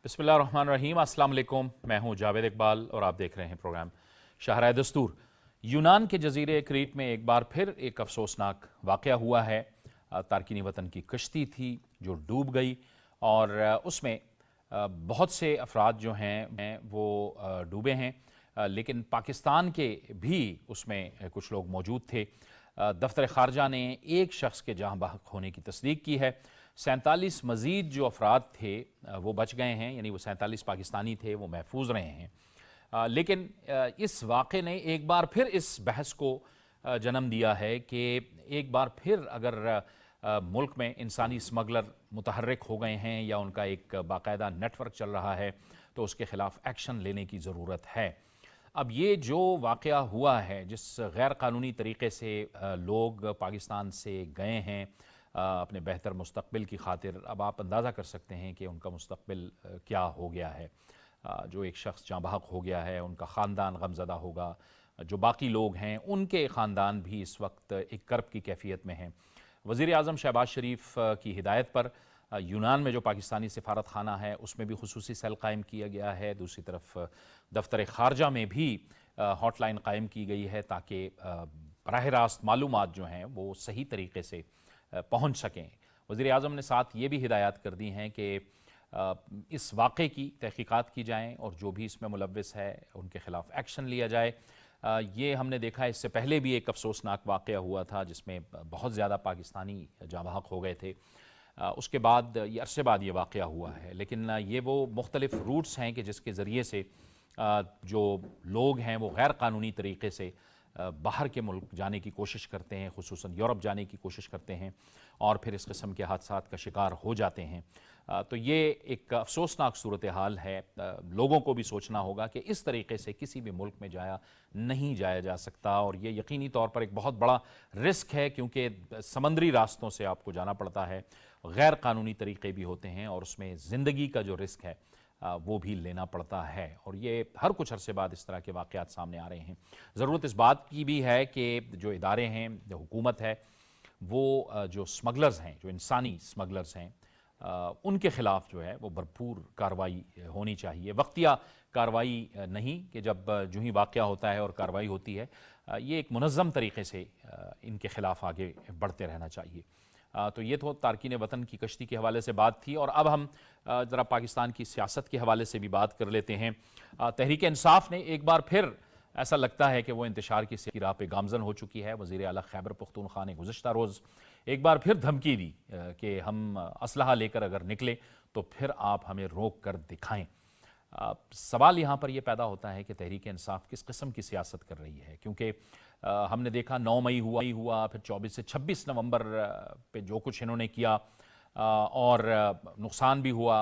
बिस्मिल्लाहिर्रहमानिर्रहीम। अस्सलाम वालेकुम। मैं हूं जावेद इकबाल और आप देख रहे हैं प्रोग्राम शाहराए दस्तूर। यूनान के जजीरे क्रीट में एक बार फिर एक अफसोसनाक वाक़या हुआ है। तारकीन वतन की कश्ती थी जो डूब गई और उसमें बहुत से अफराद जो हैं वो डूबे हैं, लेकिन पाकिस्तान के भी उसमें कुछ लोग मौजूद थे। दफ्तर ख़ारजा ने एक शख्स के जहाँ बहक होने की तस्दीक की है। 47 मज़ीद जो अफराद थे वो बच गए हैं, यानी वो 47 पाकिस्तानी थे, वो महफूज रहे हैं। लेकिन इस वाक़े ने एक बार फिर इस बहस को जन्म दिया है कि एक बार फिर अगर मुल्क में इंसानी स्मगलर मुतहर्रिक हो गए हैं या उनका एक बाकायदा नेटवर्क चल रहा है तो उसके ख़िलाफ़ एक्शन लेने की ज़रूरत है। अब ये जो वाक़या हुआ है, जिस गैर कानूनी तरीक़े से लोग पाकिस्तान से गए हैं अपने बेहतर मुस्तक़बिल की खातिर, अब आप अंदाज़ा कर सकते हैं कि उनका मुस्तक़बिल क्या हो गया है। जो एक शख्स जाँ बहक हो गया है, उनका ख़ानदान गमज़दा होगा, जो बाकी लोग हैं उनके ख़ानदान भी इस वक्त एक कर्ब की कैफियत में हैं। वज़ीर आज़म शहबाज शरीफ की हिदायत पर यूनान में जो पाकिस्तानी सिफारत खाना है उसमें भी खुसूसी सेल कायम किया गया है। दूसरी तरफ दफ्तर ख़ारजा में भी हॉटलाइन कायम की गई है ताकि बराह रास्त मालूमात जो हैं वो सही तरीके से पहुँच सकें। वज़ीर आज़म ने साथ ये भी हिदायत कर दी हैं कि इस वाक़े की तहक़ीक़ात की जाएँ और जो भी इसमें मुलव्विस है उनके ख़िलाफ़ एक्शन लिया जाए। ये हमने देखा है, इससे पहले भी एक अफसोसनाक वाक़या हुआ था जिसमें बहुत ज़्यादा पाकिस्तानी जाँ बहक हो गए थे। उसके बाद ये अरसे बाद ये वाक़या हुआ है, लेकिन ये वो मुख्तलिफ़ रूट्स हैं कि जिसके ज़रिए से जो लोग हैं वो गैर कानूनी तरीक़े से बाहर के मुल्क जाने की कोशिश करते हैं, खुसूसन यूरोप जाने की कोशिश करते हैं और फिर इस किस्म के हादसात का शिकार हो जाते हैं। तो ये एक अफसोसनाक सूरत हाल है। लोगों को भी सोचना होगा कि इस तरीके से किसी भी मुल्क में नहीं जाया जा सकता और ये यकीनी तौर पर एक बहुत बड़ा रिस्क है, क्योंकि समंदरी रास्तों से आपको जाना पड़ता है, गैर कानूनी तरीक़े भी होते हैं और उसमें ज़िंदगी का जो रिस्क है वो भी लेना पड़ता है। और ये हर कुछ अरसे बाद इस तरह के वाक़यात सामने आ रहे हैं। ज़रूरत इस बात की भी है कि जो इदारे हैं, जो हुकूमत है, वो जो स्मगलर्स हैं, जो इंसानी स्मगलर्स हैं, उनके ख़िलाफ़ जो है वो भरपूर कार्रवाई होनी चाहिए। वक्तिया कार्रवाई नहीं कि जब जो ही वाक़या होता है और कार्रवाई होती है, ये एक मुनज़्ज़म तरीक़े से इनके ख़िलाफ़ आगे बढ़ते रहना चाहिए। तो ये तो तारकीन वतन की कश्ती के हवाले से बात थी और अब हम ज़रा पाकिस्तान की सियासत के हवाले से भी बात कर लेते हैं। तहरीक इंसाफ ने एक बार फिर ऐसा लगता है कि वो इंतशार की राह पे गामज़न हो चुकी है। वज़ीर आला खैबर पख्तूनख्वा ने गुज़श्ता रोज़ एक बार फिर धमकी दी कि हम असलहा लेकर अगर निकले तो फिर आप हमें रोक कर दिखाएं। सवाल यहाँ पर यह पैदा होता है कि तहरीक इंसाफ किस किस्म की सियासत कर रही है, क्योंकि हमने देखा 9 मई हुआ, फिर 24 से 26 नवंबर पे जो कुछ इन्होंने किया और नुकसान भी हुआ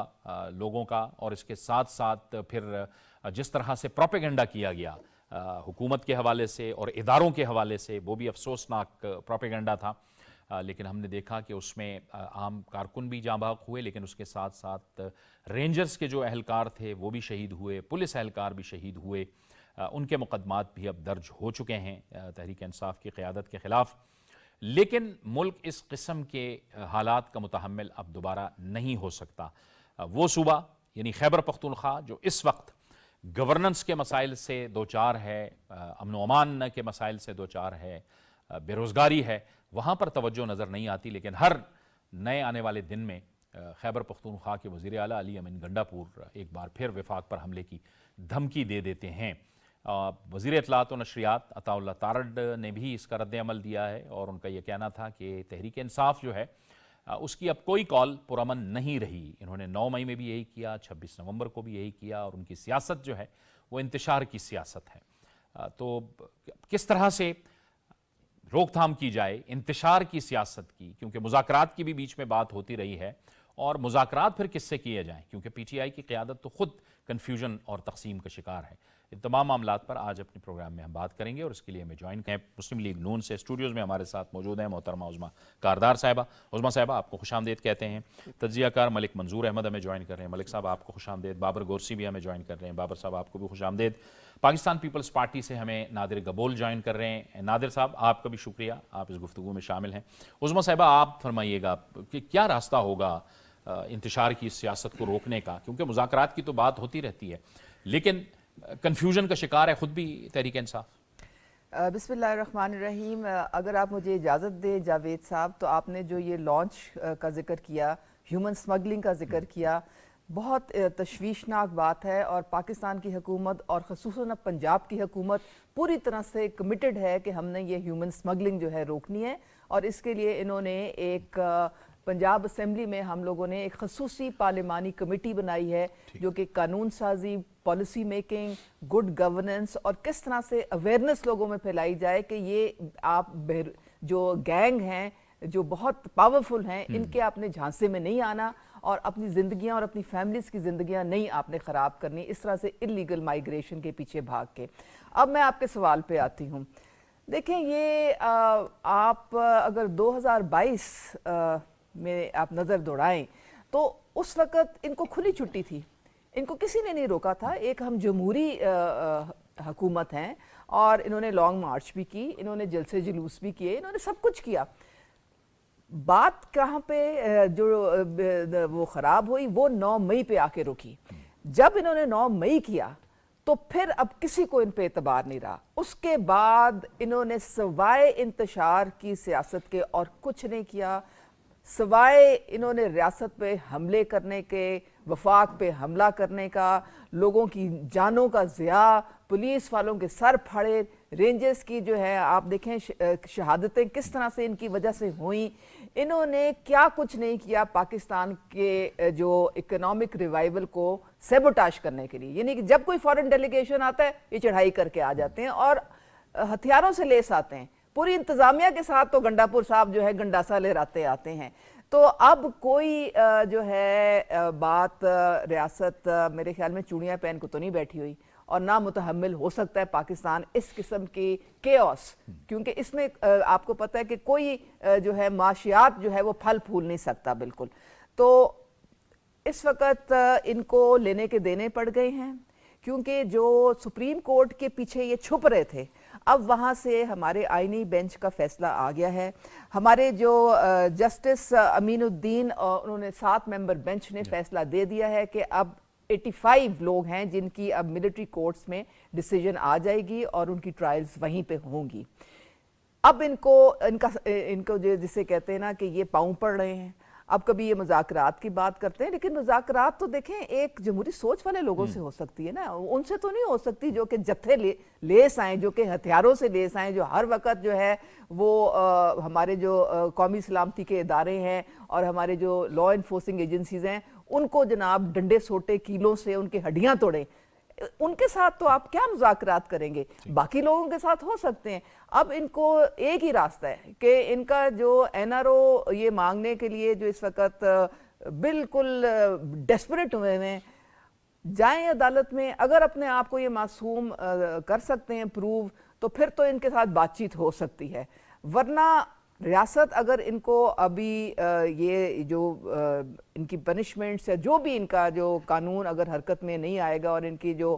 लोगों का, और इसके साथ साथ फिर जिस तरह से प्रोपेगेंडा किया गया हुकूमत के हवाले से और इदारों के हवाले से, वो भी अफसोसनाक प्रोपेगेंडा था। लेकिन हमने देखा कि उसमें आम कारकुन भी जाँ बहक हुए, लेकिन उसके साथ साथ रेंजर्स के जो अहलकार थे वो भी शहीद हुए, पुलिस अहलकार भी शहीद हुए। उनके मुकदमात भी अब दर्ज हो चुके हैं तहरीक इंसाफ की क़यादत के ख़िलाफ़। लेकिन मुल्क इस किस्म के हालात का मुतहम्मिल अब दोबारा नहीं हो सकता। वो सूबा यानी खैबर पख्तूनख्वा जो इस वक्त गवर्नेंस के मसाइल से दो चार है, अमन व अमान के मसाइल से दो चार है, बेरोज़गारी है, वहाँ पर तवज्जो नज़र नहीं आती। लेकिन हर नए आने वाले दिन में खैबर पख्तूनख्वा के वज़ीर आला अली अमीन गंडापुर एक बार फिर वफाक पर हमले की धमकी दे देते हैं। वज़ीर इत्तलात व नशरियात अताउल्लाह तारड़ ने भी इसका रद्द अमल दिया है और उनका यह कहना था कि तहरीक इंसाफ जो है उसकी अब कोई कॉल पुरअमन नहीं रही। इन्होंने 9 मई में भी यही किया, 26 नवंबर को भी यही किया, और उनकी सियासत जो है वो इंतशार की सियासत है। तो किस तरह से रोकथाम की जाए इंतशार की सियासत की, क्योंकि मुज़ाकरात की भी बीच में बात होती रही है, और मुज़ाकरात फिर किससे किए जाएँ, क्योंकि PTI की क़यादत तो ख़ुद कन्फ्यूजन और तकसीम का शिकार है। इन तमाम मामलात पर आज अपने प्रोग्राम में हम बात करेंगे और इसके लिए हमें ज्वाइन करें मुस्लिम लीग नून से स्टूडियोज़ में हमारे साथ मौजूद हैं मोहतरमा उज़मा कारदार साहिबा। उज़मा साहिबा आपको खुशामदीद कहते हैं। तज्ज़ियाकार मलिक मंजूर अहमद हमें ज्वाइन कर रहे हैं। मलिक साहब आपको खुशामदीद। बाबर गोरसी भी हमें ज्वाइन कर रहे हैं। बाबर साहब आपको भी खुशामदीद। पाकिस्तान पीपल्स पार्टी से हमें नादिर गबोल ज्वाइन कर रहे हैं। नादिर साहब आपका भी शुक्रिया, आप इस गुफ्तगू में शामिल हैं। उज़मा साहिबा आप फरमाइएगा कि क्या रास्ता होगा इंतशार की इस सियासत को रोकने का, क्योंकि मुज़ाकरात की तो बात होती रहती है, लेकिन कन्फ्यूजन का शिकार है खुद भी तहरीक इंसाफ। बिस्मिल्लाहिर्रहमानिर्रहीम। अगर आप मुझे इजाज़त दें जावेद साहब, तो आपने जो ये लॉन्च का जिक्र किया, ह्यूमन स्मगलिंग का जिक्र किया, बहुत तशवीशनाक बात है। और पाकिस्तान की हुकूमत और ख़ुसूसन अब पंजाब की हुकूमत पूरी तरह से कमिटेड है कि हमने ये ह्यूमन स्मगलिंग जो है रोकनी है। और इसके लिए इन्होंने एक पंजाब असम्बली में हम लोगों ने एक खसूसी पार्लिमानी कमेटी बनाई है जो कि कानून साजी, पॉलिसी मेकिंग, गुड गवर्नेंस और किस तरह से अवेयरनेस लोगों में फैलाई जाए कि ये आप जो गैंग हैं जो बहुत पावरफुल हैं, इनके आपने झांसे में नहीं आना और अपनी ज़िंदगियां और अपनी फैमिलीज़ की ज़िंदगियां नहीं आपने ख़राब करनी इस तरह से इलीगल माइग्रेशन के पीछे भाग के। अब मैं आपके सवाल पे आती हूँ। देखें, ये आप अगर 2022 में आप नज़र दौड़ाएं तो उस वक़्त इनको खुली छुट्टी थी, इनको किसी ने नहीं रोका था। एक हम जमहूरी हुकूमत हैं और इन्होंने लॉन्ग मार्च भी की, इन्होंने जलसे जुलूस भी किए, इन्होंने सब कुछ किया। बात कहाँ पे जो वो ख़राब हुई वो 9 मई पे आके रुकी। जब इन्होंने 9 मई किया तो फिर अब किसी को इन पे एतबार नहीं रहा। उसके बाद इन्होंने सवाए इंतशार की सियासत के और कुछ नहीं किया, सवाए इन्होंने रियासत पे हमले करने के, वफाक पे हमला करने का, लोगों की जानों का ज़िया, पुलिस वालों के सर फाड़े, रेंजर्स की जो है आप देखें शहादतें किस तरह से इनकी वजह से हुई। इन्होंने क्या कुछ नहीं किया पाकिस्तान के जो इकोनॉमिक रिवाइवल को सेबोटाश करने के लिए। यानी कि जब कोई फॉरेन डेलीगेशन आता है ये चढ़ाई करके आ जाते हैं और हथियारों से लेस आते हैं। पूरी इंतजामिया के साथ तो गंडापुर साहब जो है गंडासा लहराते आते हैं। तो अब कोई जो है बात रियासत मेरे ख्याल में चूड़ियाँ पहन को तो नहीं बैठी हुई और ना मुतहम्मिल हो सकता है पाकिस्तान इस किस्म की केओस, क्योंकि इसमें आपको पता है कि कोई जो है माशियात जो है वो फल फूल नहीं सकता बिल्कुल। तो इस वक्त इनको लेने के देने पड़ गए हैं, क्योंकि जो सुप्रीम कोर्ट के पीछे ये छुप रहे थे अब वहाँ से हमारे आईनी बेंच का फैसला आ गया है। हमारे जो जस्टिस अमीनुद्दीन और उन्होंने 7 मेंबर बेंच ने फैसला दे दिया है कि अब 85 लोग हैं जिनकी अब मिलिट्री कोर्ट्स में डिसीजन आ जाएगी और उनकी ट्रायल्स वहीं पे होंगी। अब इनको जो जिसे कहते हैं ना कि ये पाँव पड़ रहे हैं। अब कभी ये मुज़ाकरात की बात करते हैं, लेकिन मुज़ाकरात तो देखें एक जमहूरी सोच वाले लोगों से हो सकती है ना, उनसे तो नहीं हो सकती जो कि जत्थे लेस आएँ, जो कि हथियारों से लेस आएँ, जो हर वक्त जो है वो हमारे जो कौमी सलामती के इदारे हैं और हमारे जो लॉ इन्फोर्सिंग एजेंसीज हैं उनको जनाब डंडे सोटे कीलों से उनकी हड्डियाँ तोड़ें। उनके साथ तो आप क्या मुज़ाकरात करेंगे, बाकी लोगों के साथ हो सकते हैं। अब इनको एक ही रास्ता है कि इनका जो एनआरओ ये मांगने के लिए जो इस वक्त बिल्कुल डेस्परेट हुए हैं, जाएं अदालत में, अगर अपने आप को ये मासूम कर सकते हैं प्रूव, तो फिर तो इनके साथ बातचीत हो सकती है। वरना रियासत अगर इनको अभी ये जो इनकी पनिशमेंट्स या जो भी इनका जो कानून अगर हरकत में नहीं आएगा और इनकी जो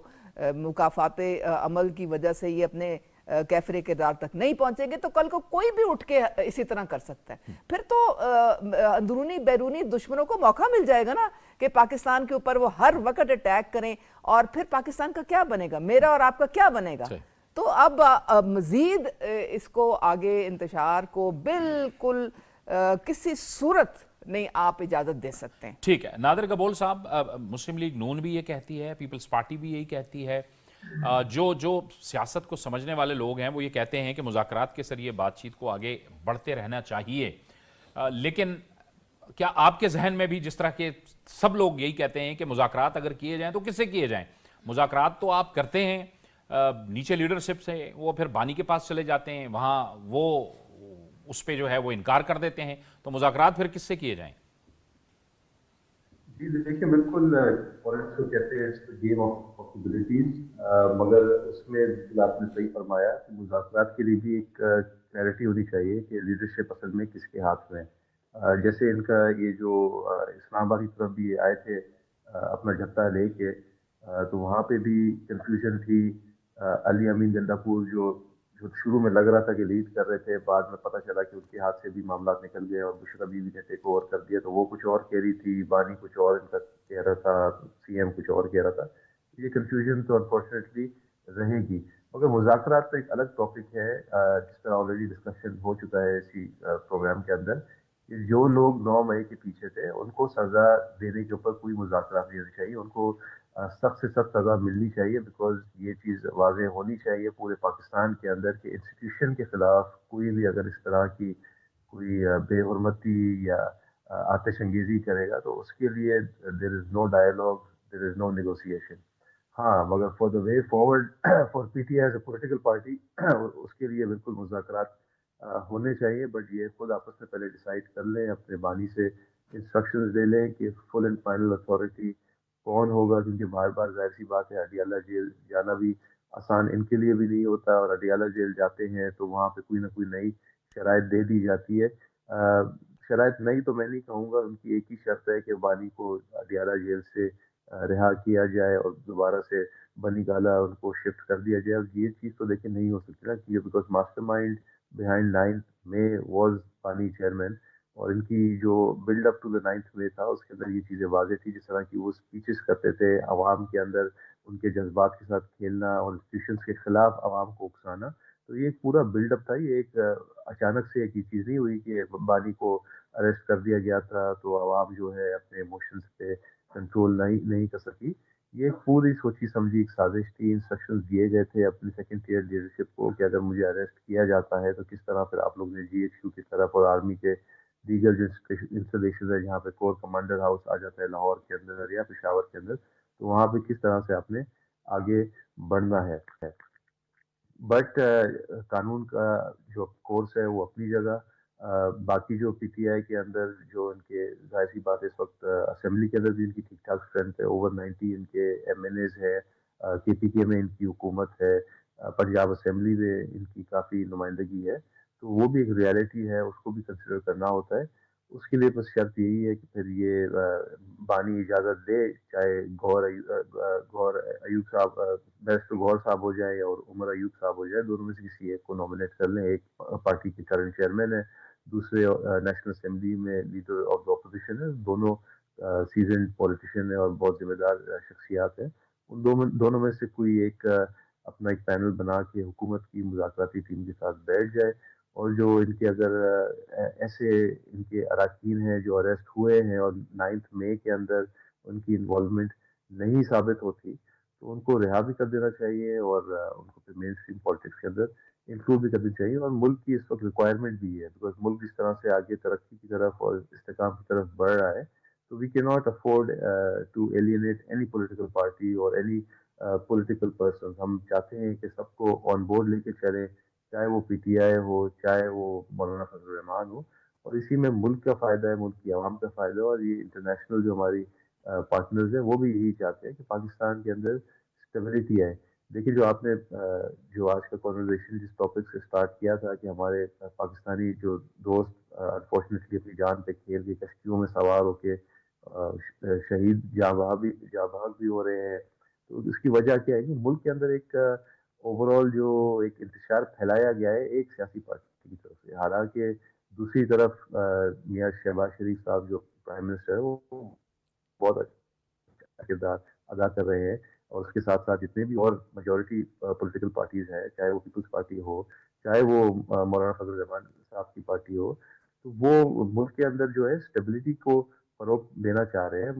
मुकाफाते अमल की वजह से ये अपने कैफरे किरदार तक नहीं पहुंचेंगे तो कल को कोई भी उठ के इसी तरह कर सकता है। फिर तो अंदरूनी बैरूनी दुश्मनों को मौका मिल जाएगा ना कि पाकिस्तान के ऊपर वो हर वक्त अटैक करें, और फिर पाकिस्तान का क्या बनेगा, मेरा और आपका क्या बनेगा। तो अब मजीद इसको आगे इंतशार को बिल्कुल किसी सूरत नहीं आप इजाजत दे सकते हैं। ठीक है नादिर गबोल साहब, मुस्लिम लीग नून भी ये कहती है, पीपल्स पार्टी भी यही कहती है, जो सियासत को समझने वाले लोग हैं वो ये कहते हैं कि मुज़ाकरात के जरिए बातचीत को आगे बढ़ते रहना चाहिए। लेकिन क्या आपके जहन में भी जिस तरह के सब लोग यही कहते हैं कि मुज़ाकरात अगर किए जाएं तो किससे किए जाएं? मुज़ाकरात तो आप करते हैं नीचे लीडरशिप से, वो फिर बानी के पास चले जाते हैं, वहाँ वो उस पे जो है वो इनकार कर देते हैं, तो मुज़ाकरात फिर किससे किए जाएं? जी देखिए, बिल्कुल पॉलिटिक्स को कहते हैं गेम ऑफ पॉसिबिलिटीज, मगर उसमें आपने सही फरमाया कि मुज़ाकरात के लिए भी एक क्लैरिटी होनी चाहिए कि लीडरशिप असल में किसके हाथ में है। जैसे इनका ये जो इस्लामाबाद की तरफ भी आए थे अपना जत्था लेके, तो वहाँ पे भी कंफ्यूजन थी। अली अमीन गंडापुर जो جو شروع میں لگ رہا تھا کہ لیڈ کر رہے تھے، بعد میں پتہ چلا کہ ان کے ہاتھ سے بھی معاملات نکل گئے اور بشرا بیوی نے ٹیک اوور کر دیا، تو وہ کچھ اور کہہ رہی تھی، بانی کچھ اور ان کا کہہ رہا تھا، سی ایم کچھ اور کہہ رہا تھا. یہ کنفیوژن تو انفارچونیٹلی رہے گی. مگر مذاکرات تو ایک الگ ٹاپک ہے، جس پر آلریڈی ڈسکشن ہو چکا ہے اسی پروگرام کے اندر، کہ جو لوگ 9 مئی کے پیچھے تھے ان کو سزا دینے کے اوپر کوئی مذاکرات نہیں ہونی چاہیے. ان کو سخت سے سخت سزا ملنی چاہیے، بیکاز یہ چیز واضح ہونی چاہیے پورے پاکستان کے اندر کہ انسٹیٹیوشن کے خلاف کوئی بھی اگر اس طرح کی کوئی بے حرمتی یا آتش انگیزی کرے گا تو اس کے لیے دیر از نو ڈائلاگ، دیر از نو نیگوسیشن. ہاں مگر for the way forward for P T I as a political party اس کے لیے بالکل مذاکرات ہونے چاہیے، بٹ یہ خود آپس میں پہلے ڈیسائیڈ کر لیں، اپنے بانی سے انسٹرکشنز لے لیں کہ فل اینڈ فائنل اتھارٹی کون ہوگا، کیونکہ بار بار ظاہر سی بات ہے اڈیالہ جیل جانا بھی آسان ان کے لیے بھی نہیں ہوتا، اور اڈیالہ جیل جاتے ہیں تو وہاں پہ کوئی نہ کوئی نئی شرائط دے دی جاتی ہے. شرائط نئی تو میں نہیں کہوں گا، ان کی ایک ہی شرط ہے کہ بانی کو اڈیالہ جیل سے رہا کیا جائے اور دوبارہ سے بنی گالا ان کو شفٹ کر دیا جائے. اور یہ چیز تو دیکھیں نہیں ہو سکتی نا، کیونکہ because mastermind behind 9th May was پانی چیئرمین، اور ان کی جو build up to the 9th May تھا اس کے اندر یہ چیزیں واضح تھی، جس طرح کی وہ اسپیچز کرتے تھے عوام کے اندر، ان کے جذبات کے ساتھ کھیلنا اور انسٹیٹیوشنس کے خلاف عوام کو اکسانا. تو یہ ایک پورا بلڈ اپ تھا، یہ ایک اچانک سے ایک یہ چیز نہیں ہوئی کہ بانی کو اریسٹ کر دیا گیا تھا تو عوام جو ہے اپنے ایموشنس پہ کنٹرول نہیں کر سکی. یہ ایک پوری سوچی سمجھی ایک سازش تھی. انسٹرکشن دیے گئے تھے اپنی سیکنڈ ٹیئر لیڈرشپ کو کہ اگر مجھے اریسٹ کیا جاتا ہے تو کس طرح پھر آپ لوگ نے جی ایچ کیو کی طرف اور آرمی کے دیگر جو انسٹالیشن ہے جہاں پہ کور کمانڈر ہاؤس آ جاتا ہے لاہور کے اندر یا پشاور کے اندر، تو وہاں پہ کس طرح سے آپ نے آگے بڑھنا ہے. بٹ قانون کا جو کورس ہے وہ اپنی جگہ. باقی جو پی ٹی آئی کے اندر جو ان کے ظاہر سی بات ہے اس وقت اسمبلی کے اندر بھی ان کی ٹھیک ٹھاک اسٹرینتھ ہے، اوور 90 ان کے ایم این ایز ہے، کے پی کے میں ان کی حکومت ہے، پنجاب اسمبلی میں ان کی کافی نمائندگی ہے، تو وہ بھی ایک ریالٹی ہے، اس کو بھی کنسیڈر کرنا ہوتا ہے. اس کے لیے بس شرط یہی ہے کہ پھر یہ بانی اجازت دے، چاہے گور ایوب صاحب بیرسٹر گور صاحب ہو جائے اور عمر ایوب صاحب ہو جائے، دونوں میں سے کسی ایک کو نامنیٹ کر لیں. ایک پارٹی کے کرنٹ چیئرمین ہے، دوسرے نیشنل اسمبلی میں لیڈر آف دا اپوزیشن ہے، دونوں سیزنڈ پولیٹیشین ہیں اور بہت ذمہ دار شخصیات ہیں. ان دونوں میں سے کوئی ایک اپنا ایک پینل بنا کے حکومت کی مذاکراتی ٹیم کے ساتھ بیٹھ جائے، اور جو ان کے اگر ایسے ان کے اراکین ہیں جو اریسٹ ہوئے ہیں اور 9th May کے اندر ان کی انوالومنٹ نہیں ثابت ہوتی تو ان کو رہا بھی کر دینا چاہیے، اور ان کو پھر مین اسٹریم پالیٹکس کے اندر انکلوڈ بھی کرنی چاہیے. اور ملک کی اس وقت ریکوائرمنٹ بھی ہے، بیکاز ملک جس طرح سے آگے ترقی کی طرف اور استحکام کی طرف بڑھ رہا ہے، تو we can not afford to alienate any political party اور اینی پولیٹیکل پرسن. ہم چاہتے ہیں کہ سب کو آن بورڈ لے کے چلیں، چاہے وہ پی ٹی آئی ہو، چاہے وہ مولانا فضل الرحمان ہو، اور اسی میں ملک کا فائدہ ہے، ملک کی عوام کا فائدہ ہے. اور یہ انٹرنیشنل جو ہماری پارٹنرز ہیں وہ بھی یہی چاہتے ہیں کہ پاکستان کے اندر اسٹیبلٹی آئے. دیکھیے جو آپ نے جو آج کا کنورسیشن جس ٹاپک سے اسٹارٹ کیا تھا کہ ہمارے پاکستانی جو دوست انفارچونیٹلی اپنی جان پہ کھیل کے کشتیوں میں سوار ہو کے شہید جاں بحق بھی ہو رہے ہیں، تو اس کی وجہ کیا ہے کہ ملک کے اندر ایک اوور آل جو ایک انتشار پھیلایا گیا ہے ایک سیاسی پارٹی کی طرف سے. حالانکہ دوسری طرف میاں شہباز شریف صاحب جو پرائم منسٹر ہے وہ بہت اچھا کردار ادا کر رہے ہیں، اور اس کے ساتھ ساتھ جتنے بھی اور میجورٹی پولیٹیکل پارٹیز ہیں، چاہے وہ پیپلز پارٹی ہو، چاہے وہ مولانا فضل الرحمان صاحب کی پارٹی ہو، تو وہ ملک کے اندر جو ہے اسٹیبلٹی کو فروغ دینا چاہ رہے ہیں،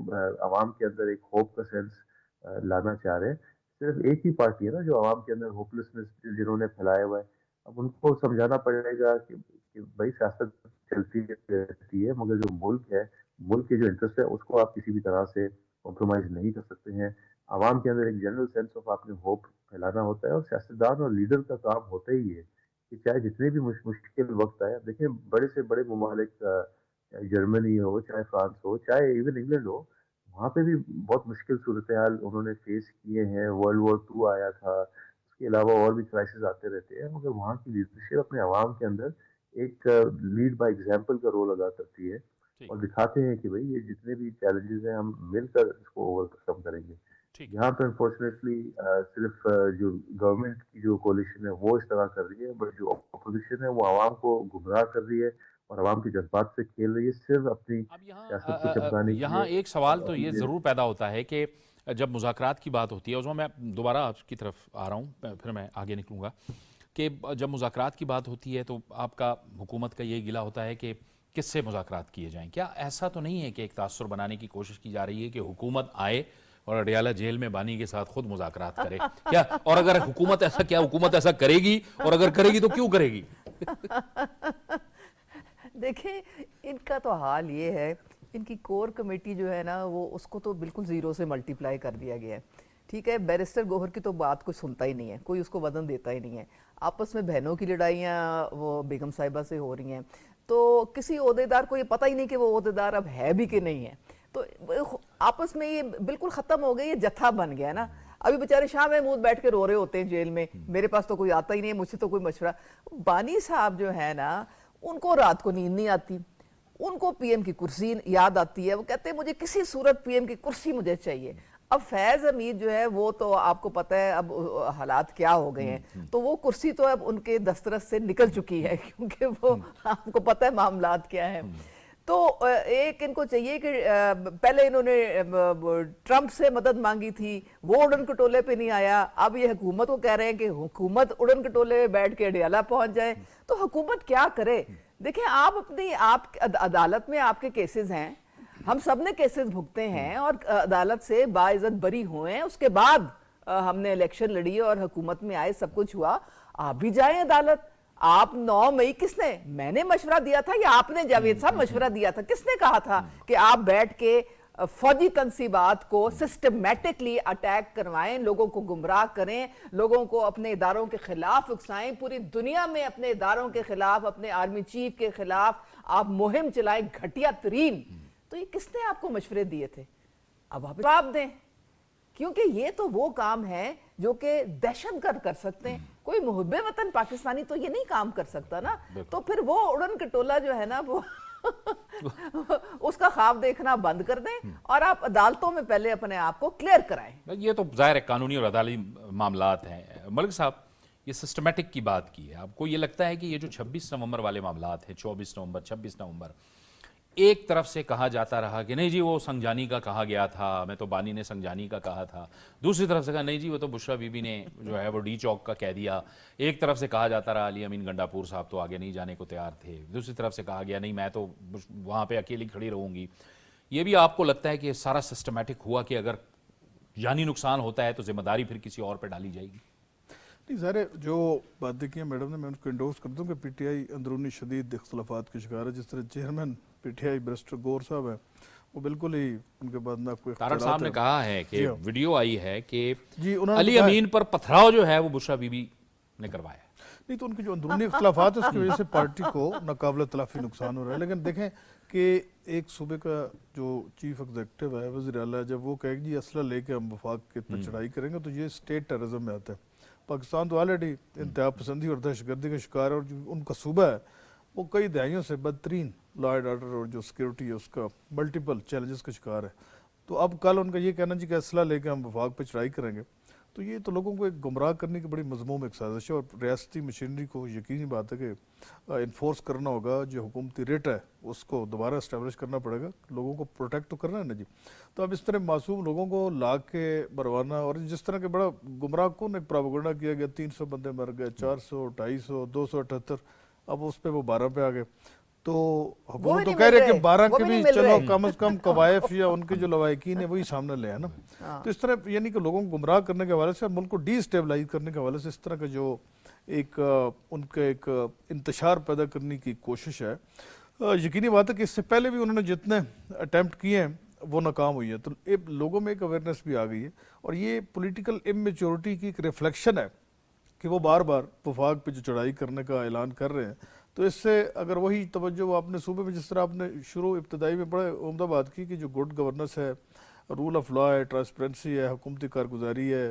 عوام کے اندر ایک ہوپ کا سینس لانا چاہ رہے ہیں. صرف ایک ہی پارٹی ہے نا جو عوام کے اندر ہوپلیسنس جنہوں نے پھیلایا ہوا ہے. اب ان کو سمجھانا پڑے گا کہ بھائی سیاست چلتی رہتی ہے، مگر جو ملک ہے، ملک کے جو انٹرسٹ ہے اس کو آپ کسی بھی طرح سے کمپرومائز نہیں کر سکتے ہیں. عوام کے اندر ایک جنرل سینس آف آپ نے ہوپ پھیلانا ہوتا ہے، اور سیاستدان اور لیڈر کا کام ہوتا ہی ہے کہ چاہے جتنے بھی مشکل وقت آئے. دیکھیں بڑے سے بڑے ممالک، چاہے جرمنی ہو، چاہے فرانس ہو، چاہے ایون انگلینڈ ہو، وہاں پہ بھی بہت مشکل صورتحال انہوں نے فیس کیے ہیں. World War II آیا تھا، اس کے علاوہ اور بھی کرائسس آتے رہتے ہیں، مگر وہاں کی لیڈرشپ اپنے عوام کے اندر ایک لیڈ بائی ایگزامپل کا رول ادا کرتی ہے، ٹھیک اور دکھاتے ہیں کہ بھائی یہ جتنے بھی چیلنجز ہیں ہم مل کر اس کو اوور کم کریں گے. यहाँ पे अनफॉर्चुनेटली सिर्फ जो गवर्नमेंट की जो कोलिशन है वो इस तरह कर रही है, बट जो अपोजिशन है वो आवाम को गुमराह कर रही है और आवाम के जज्बात से खेल रही है, सिर्फ अपनी अब सियासत को चमकाने के यहाँ लिए एक सवाल और तो ये अपने ज़रूर पैदा होता है कि जब मुज़ाकरात की बात होती है, उसमें मैं दोबारा आपकी तरफ आ रहा हूँ, फिर मैं आगे निकलूँगा, कि जब मुज़ाकरात की बात होती है तो आपका हुकूमत का ये गिला होता है कि किससे मुज़ाकरात किए जाएं। क्या ऐसा तो नहीं है कि एक तासुर बनाने की कोशिश की जा रही है कि हुकूमत आए और अडियाला जेल में बानी के साथ खुद मुज़ाकरात करे? क्या, और अगर हुकूमत ऐसा, क्या हुकूमत ऐसा करेगी, और अगर करेगी तो क्यों करेगी? देखिए, इनका तो हाल ये है, इनकी कोर कमेटी जो है ना, वो उसको तो बिल्कुल ज़ीरो से मल्टीप्लाई कर दिया गया है। ठीक है, बैरिस्टर गौहर की तो बात कोई सुनता ही नहीं है, कोई उसको वजन देता ही नहीं है। आपस में बहनों की लड़ाइयाँ वो बेगम साहिबा से हो रही हैं, तो किसी ओहदेदार को ये पता ही नहीं कि वो ओहदेदार अब है भी कि नहीं है। तो आपस में ये बिल्कुल ख़त्म हो गई, ये जत्था बन गया ना। अभी बेचारे शाह महमूद बैठ के रो रहे होते हैं जेल में, मेरे पास तो कोई आता ही नहीं है, मुझसे तो कोई मशवरा। बानी साहब जो है ना, उनको रात को नींद नहीं आती, उनको पीएम की कुर्सी याद आती है, वो कहते हैं मुझे किसी सूरत पीएम की कुर्सी मुझे चाहिए। अब फैज हमीद जो है वो तो आपको पता है अब हालात क्या हो गए हैं, तो वो कुर्सी तो अब उनके दस्तरस से निकल चुकी है, क्योंकि वो आपको पता है मामलात क्या है। तो एक इनको चाहिए कि पहले इन्होंने ट्रंप से मदद मांगी थी, वो उड़न कटोले पे नहीं आया, अब ये हुकूमत को कह रहे हैं कि हुकूमत उड़न कटोले में बैठ के अडियाला पहुंच जाए। तो हुकूमत क्या करे? देखिए, आप अदालत में आपके केसेस हैं, हम सब ने केसेस भुगते हैं और अदालत से बाइज्जत बरी हुए हैं, उसके बाद हमने इलेक्शन लड़ी और हुकूमत में आए, सब कुछ हुआ। आप भी जाएं अदालत। आप 9 मई किसने, मैंने मशवरा दिया था या आपने जावेद साहब मशवरा दिया था? किसने कहा था कि आप बैठ के फौजी तंसीबात को सिस्टमैटिकली अटैक करवाएं, लोगों को गुमराह करें, लोगों को अपने इदारों के खिलाफ उकसाएं, पूरी दुनिया में अपने इदारों के खिलाफ, अपने आर्मी चीफ के खिलाफ आप मुहिम चलाएं, घटिया तरीन। तो ये किसने आपको मशवरे दिए थे? अब आप जवाब दें, क्योंकि ये तो वो काम है जो कि दहशतगर्द कर सकते हैं, कोई मुहब्बे वतन पाकिस्तानी तो ये नहीं काम कर सकता ना। तो फिर वो उड़न कटोला जो है ना, वो उसका ख्वाब देखना बंद कर दें और आप अदालतों में पहले अपने आप को क्लियर कराएं। ये तो जाहिर है कानूनी और अदालती मामलात हैं। मलिक साहब, ये सिस्टमेटिक की बात की है, आपको ये लगता है कि ये जो 26 नवंबर वाले मामलात हैं, 24 नवंबर 26 नवंबर, एक तरफ से कहा जाता रहा कि नहीं जी वो संजानी का कहा गया था, मैं तो बानी ने संजानी का कहा था, दूसरी तरफ से कहा नहीं जी वो तो बुशरा बीबी ने जो है वो डी चौक का कह दिया, एक तरफ से कहा जाता रहा अली अमीन गंडापुर साहब तो आगे नहीं जाने को तैयार थे, दूसरी तरफ से कहा गया नहीं मैं तो वहाँ पे अकेली खड़ी रहूँगी। ये भी आपको लगता है कि सारा सिस्टमेटिक हुआ कि अगर जानी नुकसान होता है तो जिम्मेदारी फिर किसी और पर डाली जाएगी? नहीं, सारे जो बातें की मैडम ने, मैं उनको इंडोर्स करता हूँ कि पीटीआई अंदरूनी शदीद इख्तलाफात के शिकार है। जिस तरह चेयरमैन पीटीआई बैरिस्टर गौर साहब है, वो बिल्कुल ही उनके बाद ना कोई तारक साहब ने कहा है कि वीडियो आई है कि जी अली अमीन पर पथराव जो है वो बुशरा बीबी ने करवाया। नहीं, तो उनके जो अंदरूनी इख्तलाफात है उसकी वजह से पार्टी को नाकाबिल तलाफी नुकसान हो रहा है। लेकिन देखें कि एक सूबे का जो चीफ एग्जीक्यूटिव है, वज़ीर आला, जब वो कहेगी जी असला लेके हम वफाक के पर चढ़ाई करेंगे, तो ये स्टेट टेररिज्म में आता है। पाकिस्तान तो ऑलरेडी इंतहा पसंदी और दहशतगर्दी का शिकार है, और जो उनका सूबा है वो कई दहाइयों से बदतरीन लॉ एंड ऑर्डर और जो सिक्योरिटी है उसका मल्टीपल चैलेंजेस का शिकार है। तो अब कल उनका ये कहना जी कि असला लेके हम वफाक पर चढ़ाई करेंगे, तो ये तो लोगों को एक गुमराह करने की बड़ी मजमूम एक साजिश है। और रियासती मशीनरी को यकीनी बात है कि इन्फोर्स करना होगा, जो हुकूमती रेट है उसको दोबारा इस्टेब्लिश करना पड़ेगा, लोगों को प्रोटेक्ट तो करना है ना जी। तो अब इस तरह मासूम लोगों को ला के बरवाना, और जिस तरह के बड़ा गुमराह कौन एक प्रोपेगेंडा किया गया, 300 बंदे मर गए, 400, 250, 278, अब उस पर वो 12 पे आ गए। तो हुकूमत तो कह रहे कि 12 के भी चलो कम से कम कवायफ या उनके जो लवाकिन है वही सामने ले है ना। तो इस तरह यानी कि लोगों को गुमराह करने के हवाले से और मुल्क को डीस्टेबलाइज करने के हवाले से इस तरह का जो एक उनका एक इंतशार पैदा करने की कोशिश है, यकीनी बात है कि इससे पहले भी उन्होंने जितने अटैम्प्ट किए हैं वो नाकाम हुई है। तो लोगों में एक अवेयरनेस भी आ गई है, और ये पॉलिटिकल इमेच्योरिटी की एक रिफ्लेक्शन है कि वो बार बार वफाक पे जो चढ़ाई करने का ऐलान कर रहे हैं। तो इससे अगर वही तवज्जो आपने सूबे में, जिस तरह आपने शुरू इब्तदाई में बड़े उम्दा बात की कि जो गुड गवर्नेंस है, रूल ऑफ लॉ है, ट्रांसपेरेंसी है, हुकूमती कारगुजारी है,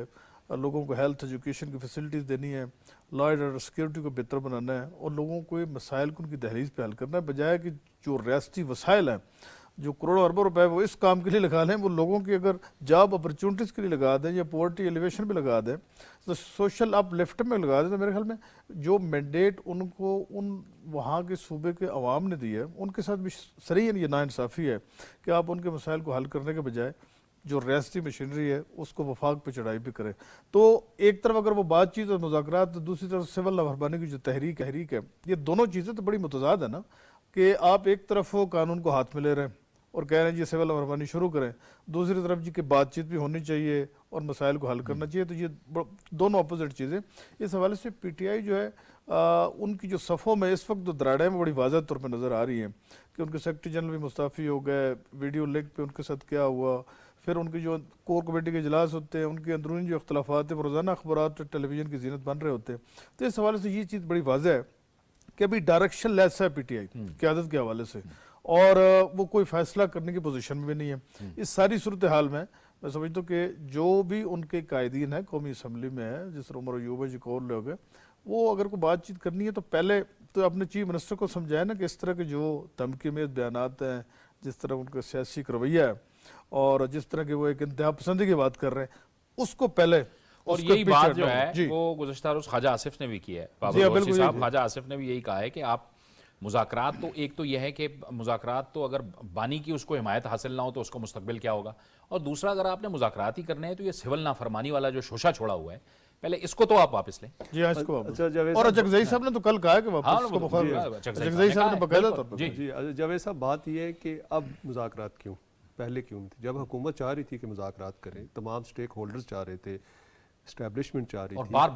लोगों को हेल्थ एजुकेशन की फैसिलिटीज़ देनी है, लॉ एंड ऑर्डर सिक्योरिटी को बेहतर बनाना है, और लोगों को ये मसाइल को उनकी दहलीज पे हल करना है, बजाय कि जो रियासती वसाइल हैं जो करोड़ों अरबों रुपए वो इस काम के लिए लगा लें, वो लोगों की अगर जॉब अपॉर्चुनिटीज़ के लिए लगा दें या पॉवर्टी एलिवेशन पे लगा दें, तो सोशल अपलिफ्ट में लगा दें, तो मेरे ख्याल में जो मैंडेट उनको उन वहाँ के सूबे के अवाम ने दी है उनके साथ भी सही ये नाइंसाफ़ी है कि आप उनके मसाइल को हल करने के बजाय जो रियासती मशीनरी है उसको वफाक पे चढ़ाई भी करें। तो एक तरफ अगर वो बातचीत और मुज़ाकरात, तो दूसरी तरफ सिविल नाफरमानी की जो तहरीक है, ये दोनों चीज़ें तो बड़ी मुतज़ाद है ना, कि आप एक तरफ वो कानून को हाथ में ले रहे हैं और कह रहे हैं जी सिविल नाफरमानी शुरू करें, दूसरी तरफ जी कि बातचीत भी होनी चाहिए और मसाइल को हल करना चाहिए, तो ये दोनों अपोजिट चीज़ें। इस हवाले से PTI जो है उनकी जो सफ़ों में इस वक्त जो दराड़े में बड़ी वाज़ह तौर पर नज़र आ रही हैं कि उनके सेक्रेटरी जनरल भी मुस्तफ़ी हो गए, वीडियो लिंक पे उनके साथ क्या हुआ, फिर उनकी जो कोर कमेटी के इजलास होते हैं उनके अंदरूनी जो अख्तलाफात है, रोज़ाना अखबारात टेलीविज़न की जीनत बन रहे होते हैं। तो इस हवाले से ये चीज़ बड़ी वाज़ह है कि अभी डायरेक्शन लेस है PTI क़यादत के हवाले से, और वो कोई फैसला करने की पोजीशन में भी नहीं है। इस सारी सूरत हाल में मैं समझता हूँ कि जो भी उनके कायदीन हैं कौमी असम्बली में है, जिस तरह उमर अयूब जी और लोग हैं, वो अगर कोई बातचीत करनी है तो पहले तो अपने चीफ मिनिस्टर को समझाए ना कि इस तरह के जो धमकी में बयानात हैं, जिस तरह उनका सियासी रवैया है और जिस तरह की वो एक इंतहा पसंदी की बात कर रहे हैं, उसको पहले और यही बात जो है वो गुज़श्ता रोज़ ख्वाजा आसिफ ने भी की है। ख्वाजा आसिफ ने भी यही कहा है कि आप मुज़ाकरात, तो एक तो यह है कि मुज़ाकरात तो अगर बानी की उसको हिमायत हासिल ना हो तो उसको मुस्तकबिल क्या होगा, और दूसरा अगर आपने मुज़ाकरात ही करने हैं तो ये सिविल नाफरमानी वाला जो शोशा छोड़ा हुआ है, पहले इसको तो आप वापस लें। जी हाँ, इसको और जगज़ई साहब ने तो कल कहा है कि वापस जगज़ई साहब ने बकायदा तौर पर। जी जावेद साहब, बात यह है कि अब मुज़ाकरात क्यों, पहले क्यों नहीं थी? जब हुकूमत चाह रही थी कि मुज़ाकरात करें, तमाम स्टेक होल्डर्स चाह रहे थे, एस्टैब्लिशमेंट चाह रही थी, बार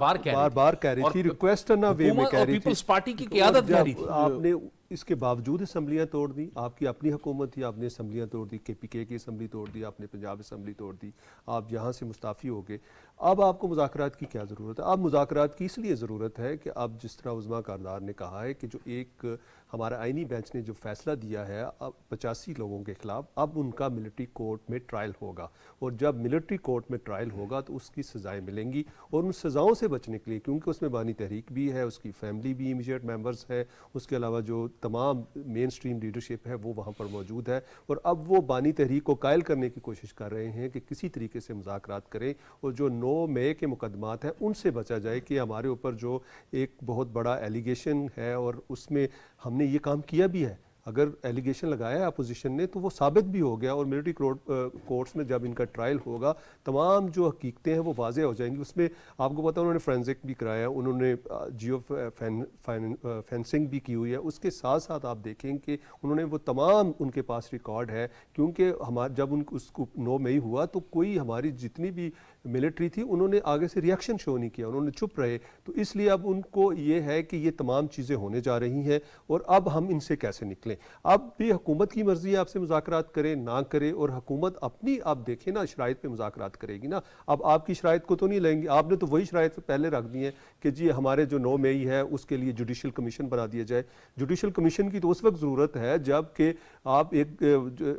बार कह रही थी, रिक्वेस्ट ना वे में कह रही थी, पीपल्स पार्टी की क़यादत कह रही थी। आपने इसके बावजूद असम्बलियाँ तोड़ दी, आपकी अपनी हुकूमत थी, आपने असम्बलियाँ तोड़ दी, KPK की असम्बली तोड़ दी, आपने पंजाब असम्बली तोड़ दी, आप यहाँ से मुस्ताफ़ी हो गए। अब आपको मुज़ाकरात की क्या ज़रूरत है? अब मुज़ाकरात की इसलिए ज़रूरत है कि अब जिस तरह उज़्मा कारदार ने कहा है कि जो एक हमारा आइनी बेंच ने जो फैसला दिया है अब 85 लोगों के ख़िलाफ़, अब उनका मिलिट्री कोर्ट में ट्रायल होगा, और जब मिलिट्री कोर्ट में ट्रायल होगा तो उसकी सज़ाएँ मिलेंगी, और उन सज़ाओं से बचने के लिए, क्योंकि उसमें बानी तहरीक भी है, उसकी फैमिली भी इमीडिएट मेंबर्स है, उसके अलावा जो तमाम मेन स्ट्रीम लीडरशिप है वो वहाँ पर मौजूद है, और अब वो बानी तहरीक को कायल करने की कोशिश कर रहे हैं कि किसी तरीके से मुज़ाकरात करें और जो 9 मई के मुकदमात हैं उनसे बचा जाए कि हमारे ऊपर जो एक बहुत बड़ा एलिगेशन है और उसमें हमने ये काम किया भी है, अगर एलिगेशन लगाया है अपोजिशन ने तो वो साबित भी हो गया, और मिलिट्री कोर्ट्स में जब इनका ट्रायल होगा तमाम जो हकीकतें हैं वो वाज़ेह हो जाएंगी। उसमें आपको पता उन्होंने फोरेंसिक भी कराया, उन्होंने जियो फेंसिंग भी की हुई है, उसके साथ साथ आप देखें कि उन्होंने वो तमाम उनके पास रिकॉर्ड है, क्योंकि हमारा जब उनको उसको 9 मई हुआ तो कोई हमारी जितनी भी मिलिट्री थी उन्होंने आगे से रिएक्शन शो नहीं किया, उन्होंने चुप रहे, तो इसलिए अब उनको ये है कि ये तमाम चीज़ें होने जा रही हैं और अब हम इनसे कैसे निकलें। अब भी हुकूमत की मर्जी है आपसे मुज़ाकरात करे ना करे, और हुकूमत अपनी आप देखें ना शराइत पे मुज़ाकरात करेगी ना, अब आपकी शराइत को तो नहीं लेंगे, आपने तो वही शराइत पहले रख दी है कि जी हमारे जो 9 मई है उसके लिए जुडिशल कमीशन बना दिया जाए। जुडिशल कमीशन की तो उस वक्त ज़रूरत है जब कि आप एक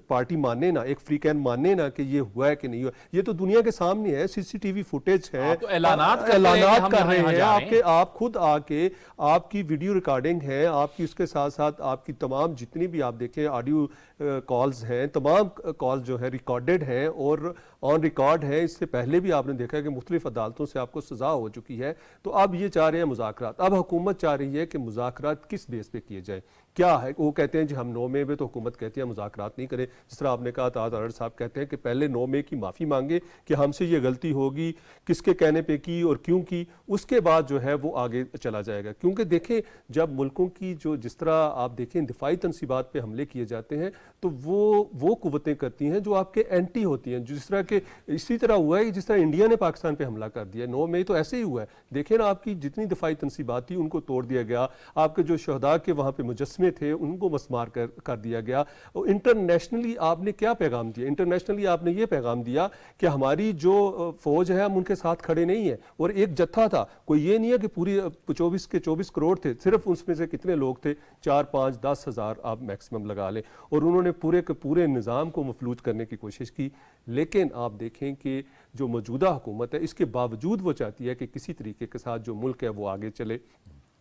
पार्टी माने ना, एक फ्री कैन माने ना कि ये हुआ है कि नहीं हुआ, ये तो दुनिया के सामने है, CCTV फुटेज है, तो ऐलानात कर रहे हैं आपके, आप खुद आके आपकी वीडियो रिकॉर्डिंग है आपकी, उसके साथ साथ आपकी तमाम जितनी भी आप देखें ऑडियो कॉल्स हैं, तमाम कॉल्स जो है रिकॉर्डेड हैं और ऑन रिकॉर्ड है। इससे पहले भी आपने देखा है कि मुख्तलिफ अदालतों से आपको सज़ा हो चुकी है। तो अब ये चाह रहे हैं मुज़ाकरात, अब हुकूमत चाह रही है कि मुज़ाकरात किस बेस पे किए जाए, क्या है वो कहते हैं जी हम 9 मई में, तो हुकूमत कहती है मुज़ाकरात नहीं करें। जिस तरह आपने कहा ताज अरड़ साहब कहते हैं कि पहले 9 मई की माफ़ी मांगे कि हमसे ये गलती होगी, किसके कहने पे की और क्यों की, उसके बाद जो है वो आगे चला जाएगा। क्योंकि देखें जब मुल्कों की जो जिस तरह आप देखें दिफाई तनसीबात पे हमले किए जाते हैं तो वो कुव्वतें करती हैं जो आपके एंटी होती हैं, जिस तरह के इसी तरह हुआ है जिस तरह इंडिया ने पाकिस्तान पे हमला कर दिया 9 मई, तो ऐसे ही हुआ है। देखें ना आपकी जितनी दिफाई तनसीबात थी उनको तोड़ दिया गया, आपके जो शहदा के वहाँ पे मुजस्मे थे उनको मस्मार कर दिया गया। और इंटरनेशनली आपने क्या पैगाम दिया, इंटरनेशनली आपने ये पैगाम दिया कि हमारी जो फौज है हम उनके साथ खड़े नहीं है, और एक जत्था था, कोई ये नहीं है कि पूरी 24 के 24 करोड़ थे, सिर्फ उसमें से कितने लोग थे 4, 5, 10 हज़ार आप मैक्सिमम लगा लें, और उन्होंने पूरे के पूरे निज़ाम को मफलूज करने की कोशिश की। लेकिन आप देखें कि जो मौजूदा हुकूमत है इसके बावजूद वो चाहती है कि किसी तरीके के साथ जो मुल्क है वो आगे चले,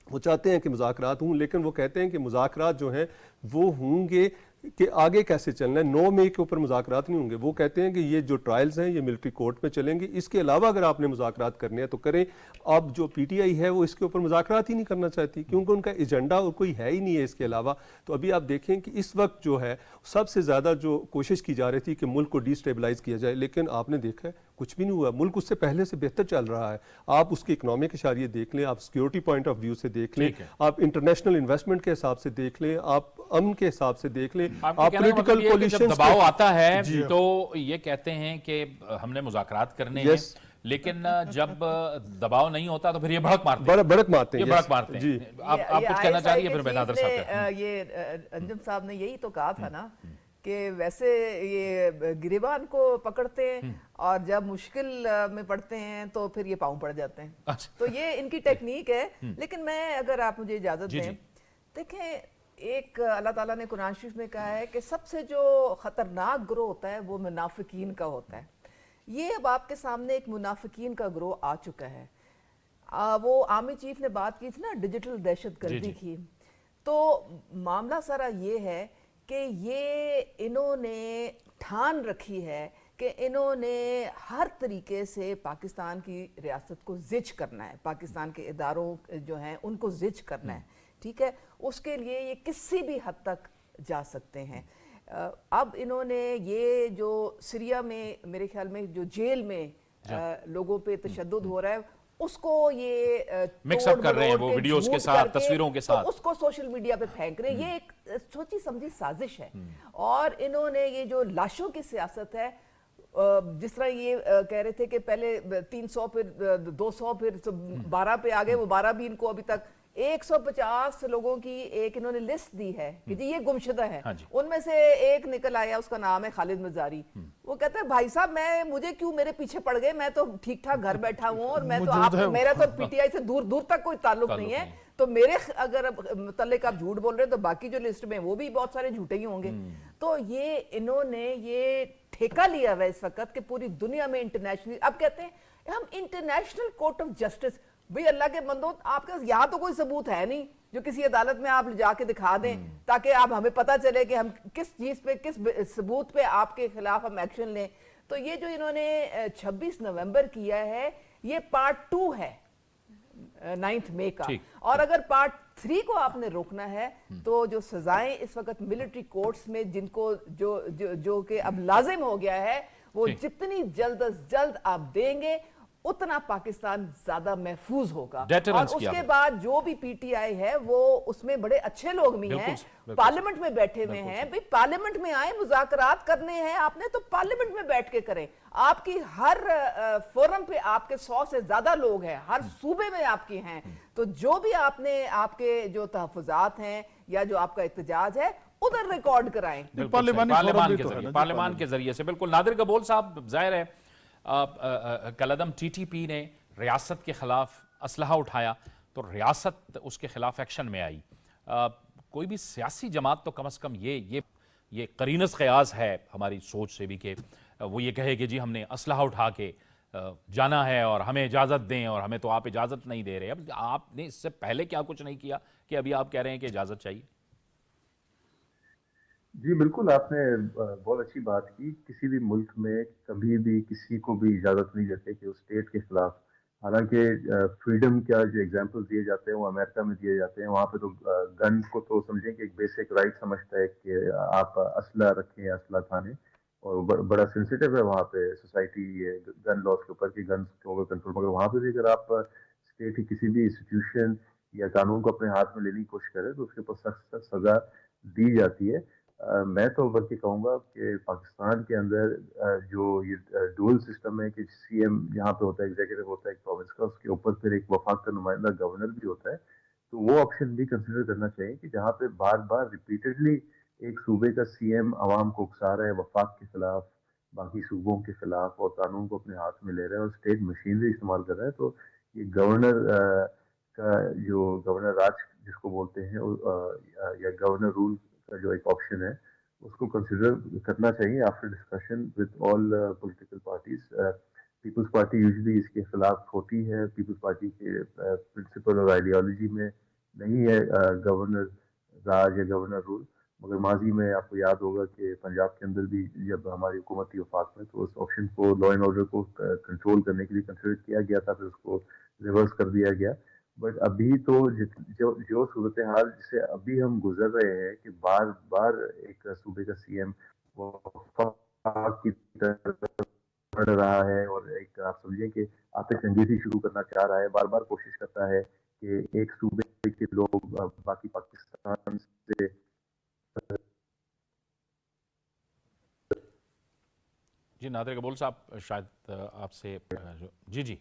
वो चाहते हैं कि मुज़ाकरात हों, लेकिन वो कहते हैं कि मुज़ाकरात जो हैं वो होंगे کہ آگے کیسے چلنا ہے. 9 مئی کے اوپر مذاکرات نہیں ہوں گے. وہ کہتے ہیں کہ یہ جو ٹرائلز ہیں یہ ملٹری کورٹ میں چلیں گے. اس کے علاوہ اگر آپ نے مذاکرات کرنے ہیں تو کریں. اب جو پی ٹی آئی ہے وہ اس کے اوپر مذاکرات ہی نہیں کرنا چاہتی کیونکہ ان کا ایجنڈا اور کوئی ہے ہی نہیں ہے اس کے علاوہ. تو ابھی آپ دیکھیں کہ اس وقت جو ہے سب سے زیادہ جو کوشش کی جا رہی تھی کہ ملک کو ڈی اسٹیبلائز کیا جائے, لیکن آپ نے دیکھا ہے کچھ بھی نہیں ہوا. ملک اس سے پہلے سے بہتر چل رہا ہے. آپ اس کے اکنامک اشاریے دیکھ لیں, آپ سیکیورٹی پوائنٹ آف ویو سے دیکھ لیں, آپ انٹرنیشنل انویسٹمنٹ کے حساب سے دیکھ لیں, آپ امن کے حساب سے دیکھ لیں, آپ پولیٹیکل جب دباؤ آتا ہے تو یہ کہتے ہیں کہ ہم نے مذاکرات کرنے ہیں, لیکن جب دباؤ نہیں ہوتا تو پھر یہ بھڑک مارتے ہیں. بڑک مارتے ہیں. یہ بھڑک مارتے ہیں. آپ کچھ کہنا چاہ رہی ہیں پھر میں نادر صاحب کا. یہ انجم صاحب نے یہی تو کہا تھا نا کہ ویسے یہ گریبان کو پکڑتے ہیں اور جب مشکل میں پڑتے ہیں تو پھر یہ پاؤں پڑ جاتے ہیں. تو یہ ان کی ٹیکنیک ہے. لیکن میں اگر آپ مجھے اجازت دیں, دیکھیں ایک اللہ تعالیٰ نے قرآن شریف میں کہا ہے کہ سب سے جو خطرناک گروہ ہوتا ہے وہ منافقین کا ہوتا ہے. یہ اب آپ کے سامنے ایک منافقین کا گروہ آ چکا ہے. وہ آرمی چیف نے بات کی تھی نا ڈیجیٹل دہشت گردی کی, تو معاملہ سارا یہ ہے کہ یہ انہوں نے ٹھان رکھی ہے کہ انہوں نے ہر طریقے سے پاکستان کی ریاست کو زج کرنا ہے, پاکستان کے اداروں جو ہیں ان کو زج کرنا ہے. ٹھیک ہے, اس کے لیے یہ کسی بھی حد تک جا سکتے ہیں. اب انہوں نے یہ جو سیریا میں میرے خیال میں جو جیل میں لوگوں پہ تشدد ہو رہا ہے اس کو یہ مکس اپ کر رہے ہیں, وہ ویڈیوز کے ساتھ, تصویروں کے ساتھ, اس کو سوشل میڈیا پہ پھینک رہے ہیں. یہ ایک سوچی سمجھی سازش ہے. اور انہوں نے یہ جو لاشوں کی سیاست ہے, جس طرح یہ کہہ رہے تھے کہ پہلے 300 پھر 200 پھر 12 پہ آگئے, وہ 12 بھی ان کو ابھی تک 150 لوگوں کی ایک انہوں نے لسٹ دی ہے کہ جی یہ گمشدہ ہے. ان میں سے ایک نکل آیا, اس کا نام ہے خالد مزاری. وہ کہتا ہے بھائی صاحب مجھے کیوں میرے پیچھے پڑ گئے, میں تو ٹھیک ٹھاک گھر بیٹھا ہوں اور میں تو میرا تو پی ٹی آئی سے دور دور تک کوئی تعلق نہیں ہے, تو میرے اگر متعلق آپ جھوٹ بول رہے ہیں تو باقی جو لسٹ میں وہ بھی بہت سارے جھوٹے ہی ہوں گے. تو یہ انہوں نے یہ ٹھیکہ لیا ہوا ہے اس وقت کہ پوری دنیا میں انٹرنیشنل, اب کہتے ہیں ہم انٹرنیشنل کورٹ آف جسٹس. بھئی اللہ کے بندو, آپ کے یہاں تو کوئی ثبوت ہے نہیں جو کسی عدالت میں آپ جا کے دکھا دیں تاکہ آپ ہمیں پتہ چلے کہ ہم کس چیز پہ, کس ثبوت پہ آپ کے خلاف ہم ایکشن لیں. تو یہ جو انہوں نے 26 نومبر کیا ہے یہ پارٹ 2 ہے 9 مئی کا. اور اگر پارٹ 3 کو آپ نے روکنا ہے تو جو سزائیں اس وقت ملٹری کورٹس میں جن کو جو کہ اب لازم ہو گیا ہے, وہ جتنی جلد از جلد آپ دیں گے اتنا پاکستان زیادہ محفوظ ہوگا. اور اس کے بعد جو بھی پی ٹی آئی ہے وہ اس میں بڑے اچھے لوگ بھی ہیں, پارلیمنٹ میں بیٹھے ہوئے ہیں. بھئی پارلیمنٹ میں آئیں, مذاکرات کرنے ہیں آپ نے تو پارلیمنٹ میں بیٹھ کے کریں. آپ کی ہر فورم پہ آپ کے 100 سے زیادہ لوگ ہیں, ہر صوبے میں آپ کے ہیں. تو جو بھی آپ نے آپ کے جو تحفظات ہیں یا جو آپ کا احتجاج ہے ادھر ریکارڈ کرائیں پارلیمان کے ذریعے سے. بالکل. نادر قبول صاحب, ظاہر ہے کالعدم ٹی ٹی پی نے ریاست کے خلاف اسلحہ اٹھایا تو ریاست اس کے خلاف ایکشن میں آئی. کوئی بھی سیاسی جماعت تو کم از کم یہ قرینس قیاس ہے ہماری سوچ سے بھی کہ وہ یہ کہے کہ جی ہم نے اسلحہ اٹھا کے جانا ہے اور ہمیں اجازت دیں, اور ہمیں تو آپ اجازت نہیں دے رہے. اب آپ نے اس سے پہلے کیا کچھ نہیں کیا کہ ابھی آپ کہہ رہے ہیں کہ اجازت چاہیے؟ جی بالکل, آپ نے بہت اچھی بات کی. کسی بھی ملک میں کبھی بھی کسی کو بھی اجازت نہیں دیتے کہ اس اسٹیٹ کے خلاف, حالانکہ فریڈم کیا جو ایگزامپل دیے جاتے ہیں وہ امریکہ میں دیے جاتے ہیں. وہاں پہ تو گن کو تو سمجھیں کہ ایک بیسک رائٹ سمجھتا ہے کہ آپ اسلحہ رکھیں, اسلحہ تھانے, اور بڑا سینسیٹیو ہے وہاں پہ سوسائٹی گن لاس کے اوپر کہ گنس کے اوپر کنٹرول. مگر وہاں پہ بھی اگر آپ اسٹیٹ کی کسی بھی انسٹیٹیوشن یا قانون کو اپنے ہاتھ میں لینے کی کوشش کریں تو اس کے اوپر سخت سخت سزا دی جاتی ہے. میں تو بلکہ کہوں گا کہ پاکستان کے اندر جو یہ ڈول سسٹم ہے کہ سی ایم یہاں پہ ہوتا ہے, ایگزیکٹو ہوتا ہے ایک پروونس کا, اس کے اوپر پھر ایک وفاق کا نمائندہ گورنر بھی ہوتا ہے, تو وہ آپشن بھی کنسیڈر کرنا چاہیے کہ جہاں پہ بار بار ریپیٹڈلی ایک صوبے کا سی ایم عوام کو اکسا رہا ہے وفاق کے خلاف, باقی صوبوں کے خلاف, اور قانون کو اپنے ہاتھ میں لے رہا ہے اور اسٹیٹ مشینری استعمال کر رہا ہے, تو یہ گورنر کا جو گورنر راج جس کو بولتے ہیں یا گورنر رول کا جو ایک آپشن ہے اس کو کنسیڈر کرنا چاہیے after discussion with all political parties. Peoples Party usually اس کے خلاف ہوتی ہے. پیپلز پارٹی کے پرنسپل اور آئیڈیالوجی میں نہیں ہے گورنر راج یا گورنر رول, مگر ماضی میں آپ کو یاد ہوگا کہ پنجاب کے اندر بھی جب ہماری حکومتی وفاق میں تو اس آپشن کو لا اینڈ آرڈر کو کنٹرول کرنے کے لیے کنسیڈر کیا گیا تھا، پھر اس کو ریورس کر دیا گیا. بٹ ابھی تو جو صورتحال جسے ابھی ہم گزر رہے ہیں کہ بار بار ایک صوبے کا سی ایم وفاق کی طرف بڑھ رہا ہے اور ایک آپ سمجھیں کہ آتش انگیزی شروع کرنا چاہ رہا ہے، بار بار کوشش کرتا ہے کہ ایک صوبے کے لوگ باقی پاکستان سے جی نادر قبول صاحب شاید آپ سے جی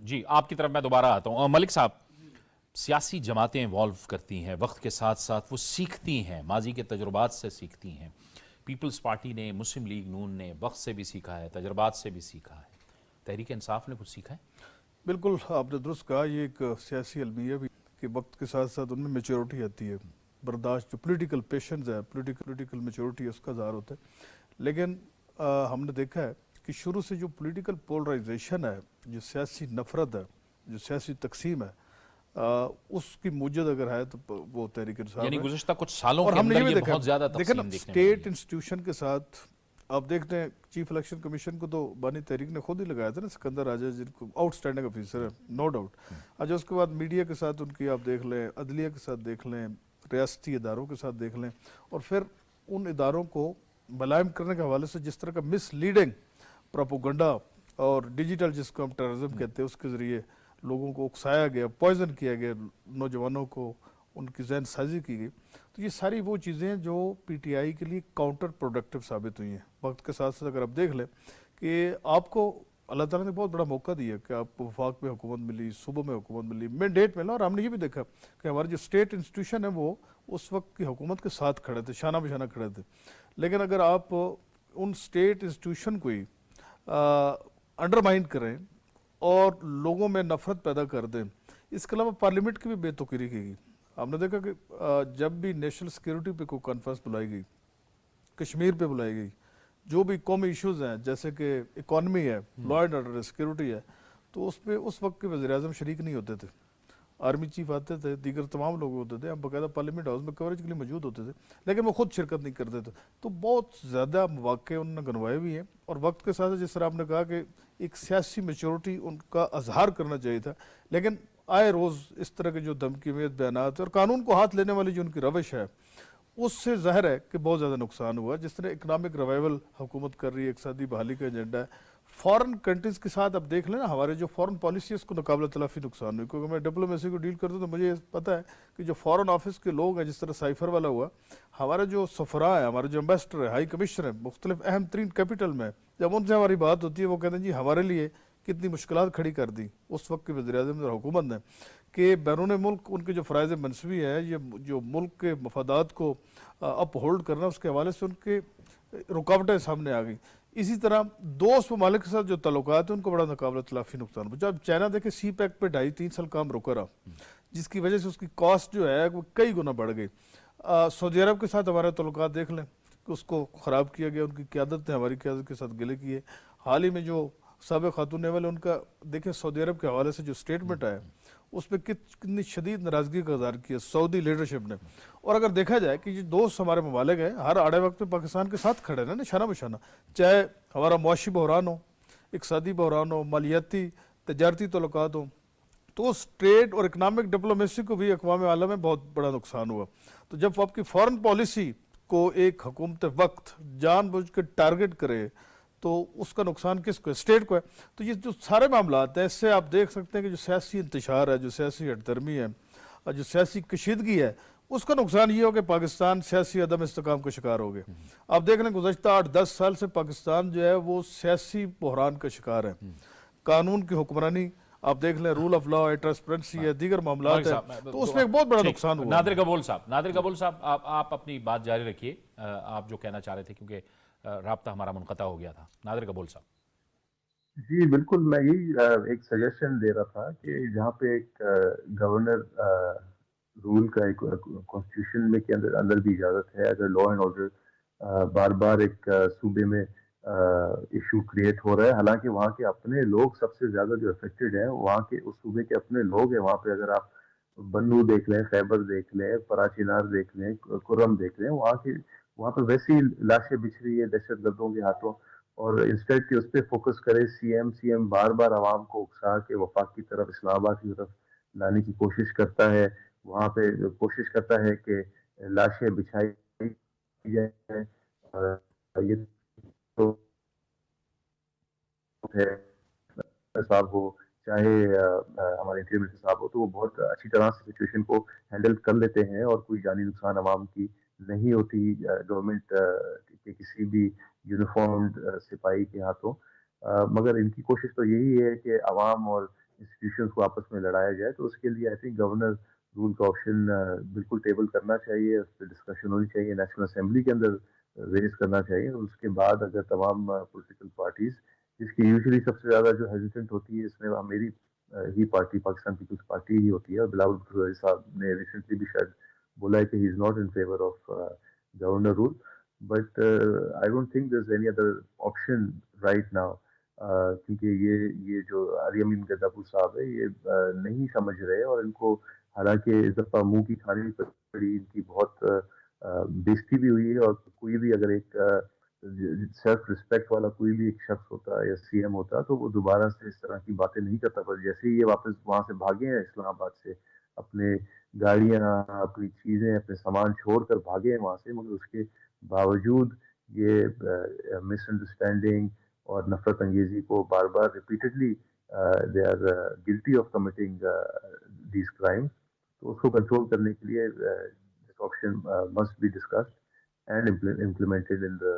جی آپ کی طرف میں دوبارہ آتا ہوں. ملک صاحب، سیاسی جماعتیں ایوالو کرتی ہیں، وقت کے ساتھ ساتھ وہ سیکھتی ہیں، ماضی کے تجربات سے سیکھتی ہیں. پیپلز پارٹی نے، مسلم لیگ نون نے وقت سے بھی سیکھا ہے، تجربات سے بھی سیکھا ہے. تحریک انصاف نے کچھ سیکھا ہے؟ بالکل آپ نے درست کہا، یہ ایک سیاسی المیہ بھی کہ وقت کے ساتھ ساتھ ان میں میچورٹی آتی ہے، برداشت، جو پولیٹیکل پیشنز ہے، پولیٹیکل میچورٹی ہے، اس کا اظہار ہوتا ہے. لیکن ہم نے دیکھا ہے کہ شروع سے جو پولیٹیکل پولرائزیشن ہے، جو سیاسی نفرت ہے، جو سیاسی تقسیم ہے، اس کی موجد اگر ہے تو وہ تحریک انصاف یعنی ہے. گزشتہ کچھ سالوں اور کے ہم نے اندر یہ بھی یہ دیکھا، بہت زیادہ دیکھیں نا تقسیم دیکھنے اسٹیٹ میں. انسٹیٹیوشن کے ساتھ آپ دیکھتے ہیں چیف الیکشن کمیشن کو تو بانی تحریک نے خود ہی لگایا تھا نا، سکندر راجہ جن کو آؤٹ اسٹینڈنگ آفیسر ہے نو ڈاؤٹ. اچھا اس کے بعد میڈیا کے ساتھ ان کی آپ دیکھ لیں، عدلیہ کے ساتھ دیکھ لیں، ریاستی اداروں کے ساتھ دیکھ لیں، اور پھر ان اداروں کو ملائم کرنے کے حوالے سے جس طرح کا مس لیڈنگ پروپوگنڈا اور ڈیجیٹل جس کو ہم ٹیررزم کہتے ہیں اس کے ذریعے لوگوں کو اکسایا گیا، پوائزن کیا گیا، نوجوانوں کو ان کی ذہن سازی کی گئی. تو یہ ساری وہ چیزیں ہیں جو پی ٹی آئی کے لیے کاؤنٹر پروڈکٹیو ثابت ہوئی ہیں. وقت کے ساتھ ساتھ اگر آپ دیکھ لیں کہ آپ کو اللہ تعالیٰ نے بہت بڑا موقع دیا کہ آپ کو وفاق میں حکومت ملی، صوبوں میں حکومت ملی، مینڈیٹ ملا، اور ہم نے یہ بھی دیکھا کہ ہمارے جو اسٹیٹ انسٹیٹیوشن ہیں وہ اس وقت کی حکومت کے ساتھ کھڑے تھے، شانہ بشانہ کھڑے تھے. لیکن اگر آپ ان اسٹیٹ انسٹیٹیوشن کو ہی انڈرمائن کریں اور لوگوں میں نفرت پیدا کر دیں، اس کے علاوہ پارلیمنٹ کی بھی بے توقیری کی گئی. ہم نے دیکھا کہ جب بھی نیشنل سیکیورٹی پہ کوئی کانفرنس بلائی گئی، کشمیر پہ بلائی گئی، جو بھی قومی ایشوز ہیں جیسے کہ اکانومی ہے، لا اینڈ آرڈر ہے، سیکیورٹی ہے، تو اس پہ اس وقت کے وزیر اعظم شریک نہیں ہوتے تھے. آرمی چیف آتے تھے، دیگر تمام لوگ ہوتے تھے، ہم باقاعدہ پارلیمنٹ ہاؤس میں کوریج کے لیے موجود ہوتے تھے، لیکن وہ خود شرکت نہیں کرتے تھے. تو بہت زیادہ مواقع انہوں نے گنوائے بھی ہیں. اور وقت کے ساتھ جس طرح آپ نے کہا کہ ایک سیاسی میچورٹی ان کا اظہار کرنا چاہیے تھا، لیکن آئے روز اس طرح کے جو دھمکی میں بیانات اور قانون کو ہاتھ لینے والی جو ان کی روش ہے، اس سے ظاہر ہے کہ بہت زیادہ نقصان ہوا. جس طرح اکنامک ریوائول حکومت کر رہی ہے، اقتصادی بحالی کا ایجنڈا ہے، فارن کنٹریز کے ساتھ اب دیکھ لیں نا، ہمارے جو فارن پالیسی ہے اس کو ناقابل تلافی نقصان ہوئی. کیونکہ میں ڈپلومیسی کو ڈیل کرتا ہوں تو مجھے پتہ ہے کہ جو فارن آفس کے لوگ ہیں، جس طرح سائفر والا ہوا، ہمارے جو سفراء ہیں، ہمارے جو امبیسڈر ہیں، ہائی کمشنر ہیں مختلف اہم ترین کیپٹل میں، جب ان سے ہماری بات ہوتی ہے وہ کہتے ہیں جی ہمارے لیے کتنی مشکلات کھڑی کر دی اس وقت کے وزیر اعظم اور حکومت نے کہ بیرون ملک ان کے جو فرائض منصبی ہے، یہ جو ملک کے مفادات کو اپ ہولڈ کرنا، اس کے حوالے سے ان کے رکاوٹیں سامنے آ گئی. اسی طرح دوست ممالک کے ساتھ جو تعلقات ہیں ان کو بڑا ناقابل تلافی نقصان ہوا. جب چائنا دیکھے سی پیک پہ 2.5-3 سال کام رکا رہا، جس کی وجہ سے اس کی کاسٹ جو ہے وہ کئی گنا بڑھ گئی. سعودی عرب کے ساتھ ہمارے تعلقات دیکھ لیں کہ اس کو خراب کیا گیا، ان کی قیادت نے ہماری قیادت کے ساتھ گلے کیے. حال ہی میں جو سابق خاتون نیول ان کا دیکھیں سعودی عرب کے حوالے سے جو سٹیٹمنٹ آیا، اس پہ کتنی شدید ناراضگی کا اظہار کیا سعودی لیڈرشپ نے. اور اگر دیکھا جائے کہ یہ دوست ہمارے ممالک ہیں، ہر آڑے وقت میں پاکستان کے ساتھ کھڑے ہیں نا، شانہ بشانہ، چاہے ہمارا معاشی بحران ہو، اقتصادی بحران ہو، مالیاتی تجارتی تعلقات ہوں، تو اس ٹریڈ اور اکنامک ڈپلومیسی کو بھی اقوام عالم میں بہت بڑا نقصان ہوا. تو جب آپ کی فارن پالیسی کو ایک حکومت وقت جان بوجھ کے ٹارگٹ کرے تو اس کا نقصان کس کو ہے؟ اسٹیٹ کو ہے. تو یہ جو سارے معاملات ہیں، اس سے آپ دیکھ سکتے ہیں کہ جو سیاسی انتشار ہے، جو سیاسی ہٹ درمی ہے، اور جو سیاسی کشیدگی ہے، اس کا نقصان یہ ہو کہ پاکستان سیاسی عدم استحکام کا شکار ہو گیا. آپ دیکھ لیں گزشتہ 8-10 سال سے پاکستان جو ہے وہ سیاسی بحران کا شکار ہے. قانون کی حکمرانی آپ دیکھ لیں، رول آف لا ہے، ٹرانسپیرنسی ہے، دیگر معاملات ہیں، تو اس میں ایک بہت بڑا نقصان ہوا. نادر قبول صاحب آپ اپنی بات جاری رکھیے، آپ جو کہنا چاہ رہے تھے، کیونکہ رابطہ ہمارا منقطع ہو گیا تھا. نادر قبول صاحب. جی بالکل، میں یہی ایک سجیشن دے رہا تھا کہ جہاں پہ ایک گورنر رول کا ایک کانسٹیٹیوشن میں کے اندر بھی اجازت ہے، اگر لا اینڈ آرڈر بار بار ایک صوبے میں ایشو کریٹ ہو رہا ہے، حالانکہ وہاں کے اپنے لوگ سب سے زیادہ جو افیکٹڈ ہیں، وہاں کے اس صوبے کے اپنے لوگ ہیں، وہاں پہ اگر آپ बन्नू देख लें, खैबर देख लें, पराचीनार देख लें, कुर्रम देख लें, वहाँ पर वैसी लाशें बिछ रही है दहशतगर्दों के हाथों। और इंस्टेड कि उस पर फोकस करे सीएम बार बार आवाम को उकसा के वफाक की तरफ, इस्लामाबाद की तरफ लाने की कोशिश करता है। वहाँ पे कोशिश करता है कि लाशें बिछाई जाए। ये तो है साहब हो, चाहे हमारे इंटीरियर मिनिस्टर साहब हो, तो वो बहुत अच्छी तरह से सिचुएशन को हैंडल कर लेते हैं और कोई जानी नुकसान आवाम की नहीं होती गवर्नमेंट के किसी भी यूनिफॉर्म्ड सिपाही के हाथों। मगर इनकी कोशिश तो यही है कि आवाम और इंस्टीट्यूशंस को आपस में लड़ाया जाए। तो उसके लिए आई थिंक गवर्नर रूल का ऑप्शन बिल्कुल टेबल करना चाहिए, उस पर डिस्कशन होनी चाहिए, नेशनल असेंबली के अंदर रेज करना चाहिए। और उसके बाद अगर तमाम पॉलिटिकल पार्टीज, जिसकी यूजुअली सबसे ज्यादा जो हेजिटेंट होती है इसमें मेरी ही पार्टी, पाकिस्तान पीपल्स पार्टी ही होती है, और बिलावल भुट्टो साहब ने रिसेंटली भी शायद बोला है कि he is not in favour of governor rule, but I don't think there is any other option right now, क्योंकि ये जो अली अमीन गद्दापुर साहब है ये नहीं समझ रहे, और इनको हालांकि इस दफा मुंह की खानी पड़ी, इनकी बहुत बेइज्जती भी हुई है। और कोई भी अगर एक सेल्फ रिस्पेक्ट वाला कोई भी एक शख्स होता या सीएम होता तो वो दोबारा से इस तरह की बातें नहीं करता। पर जैसे ही ये वापस वहां से भागे हैं इस्लामाबाद से, अपने गाड़ियां, अपनी चीजें, अपने सामान छोड़कर भागे हैं वहां से, मगर उसके बावजूद ये मिसअंडरस्टैंडिंग और नफरत अंगेजी को बार बार repeatedly they are guilty of committing these crimes. तो उसको कंट्रोल करने के लिए this option must be discussed and implemented in the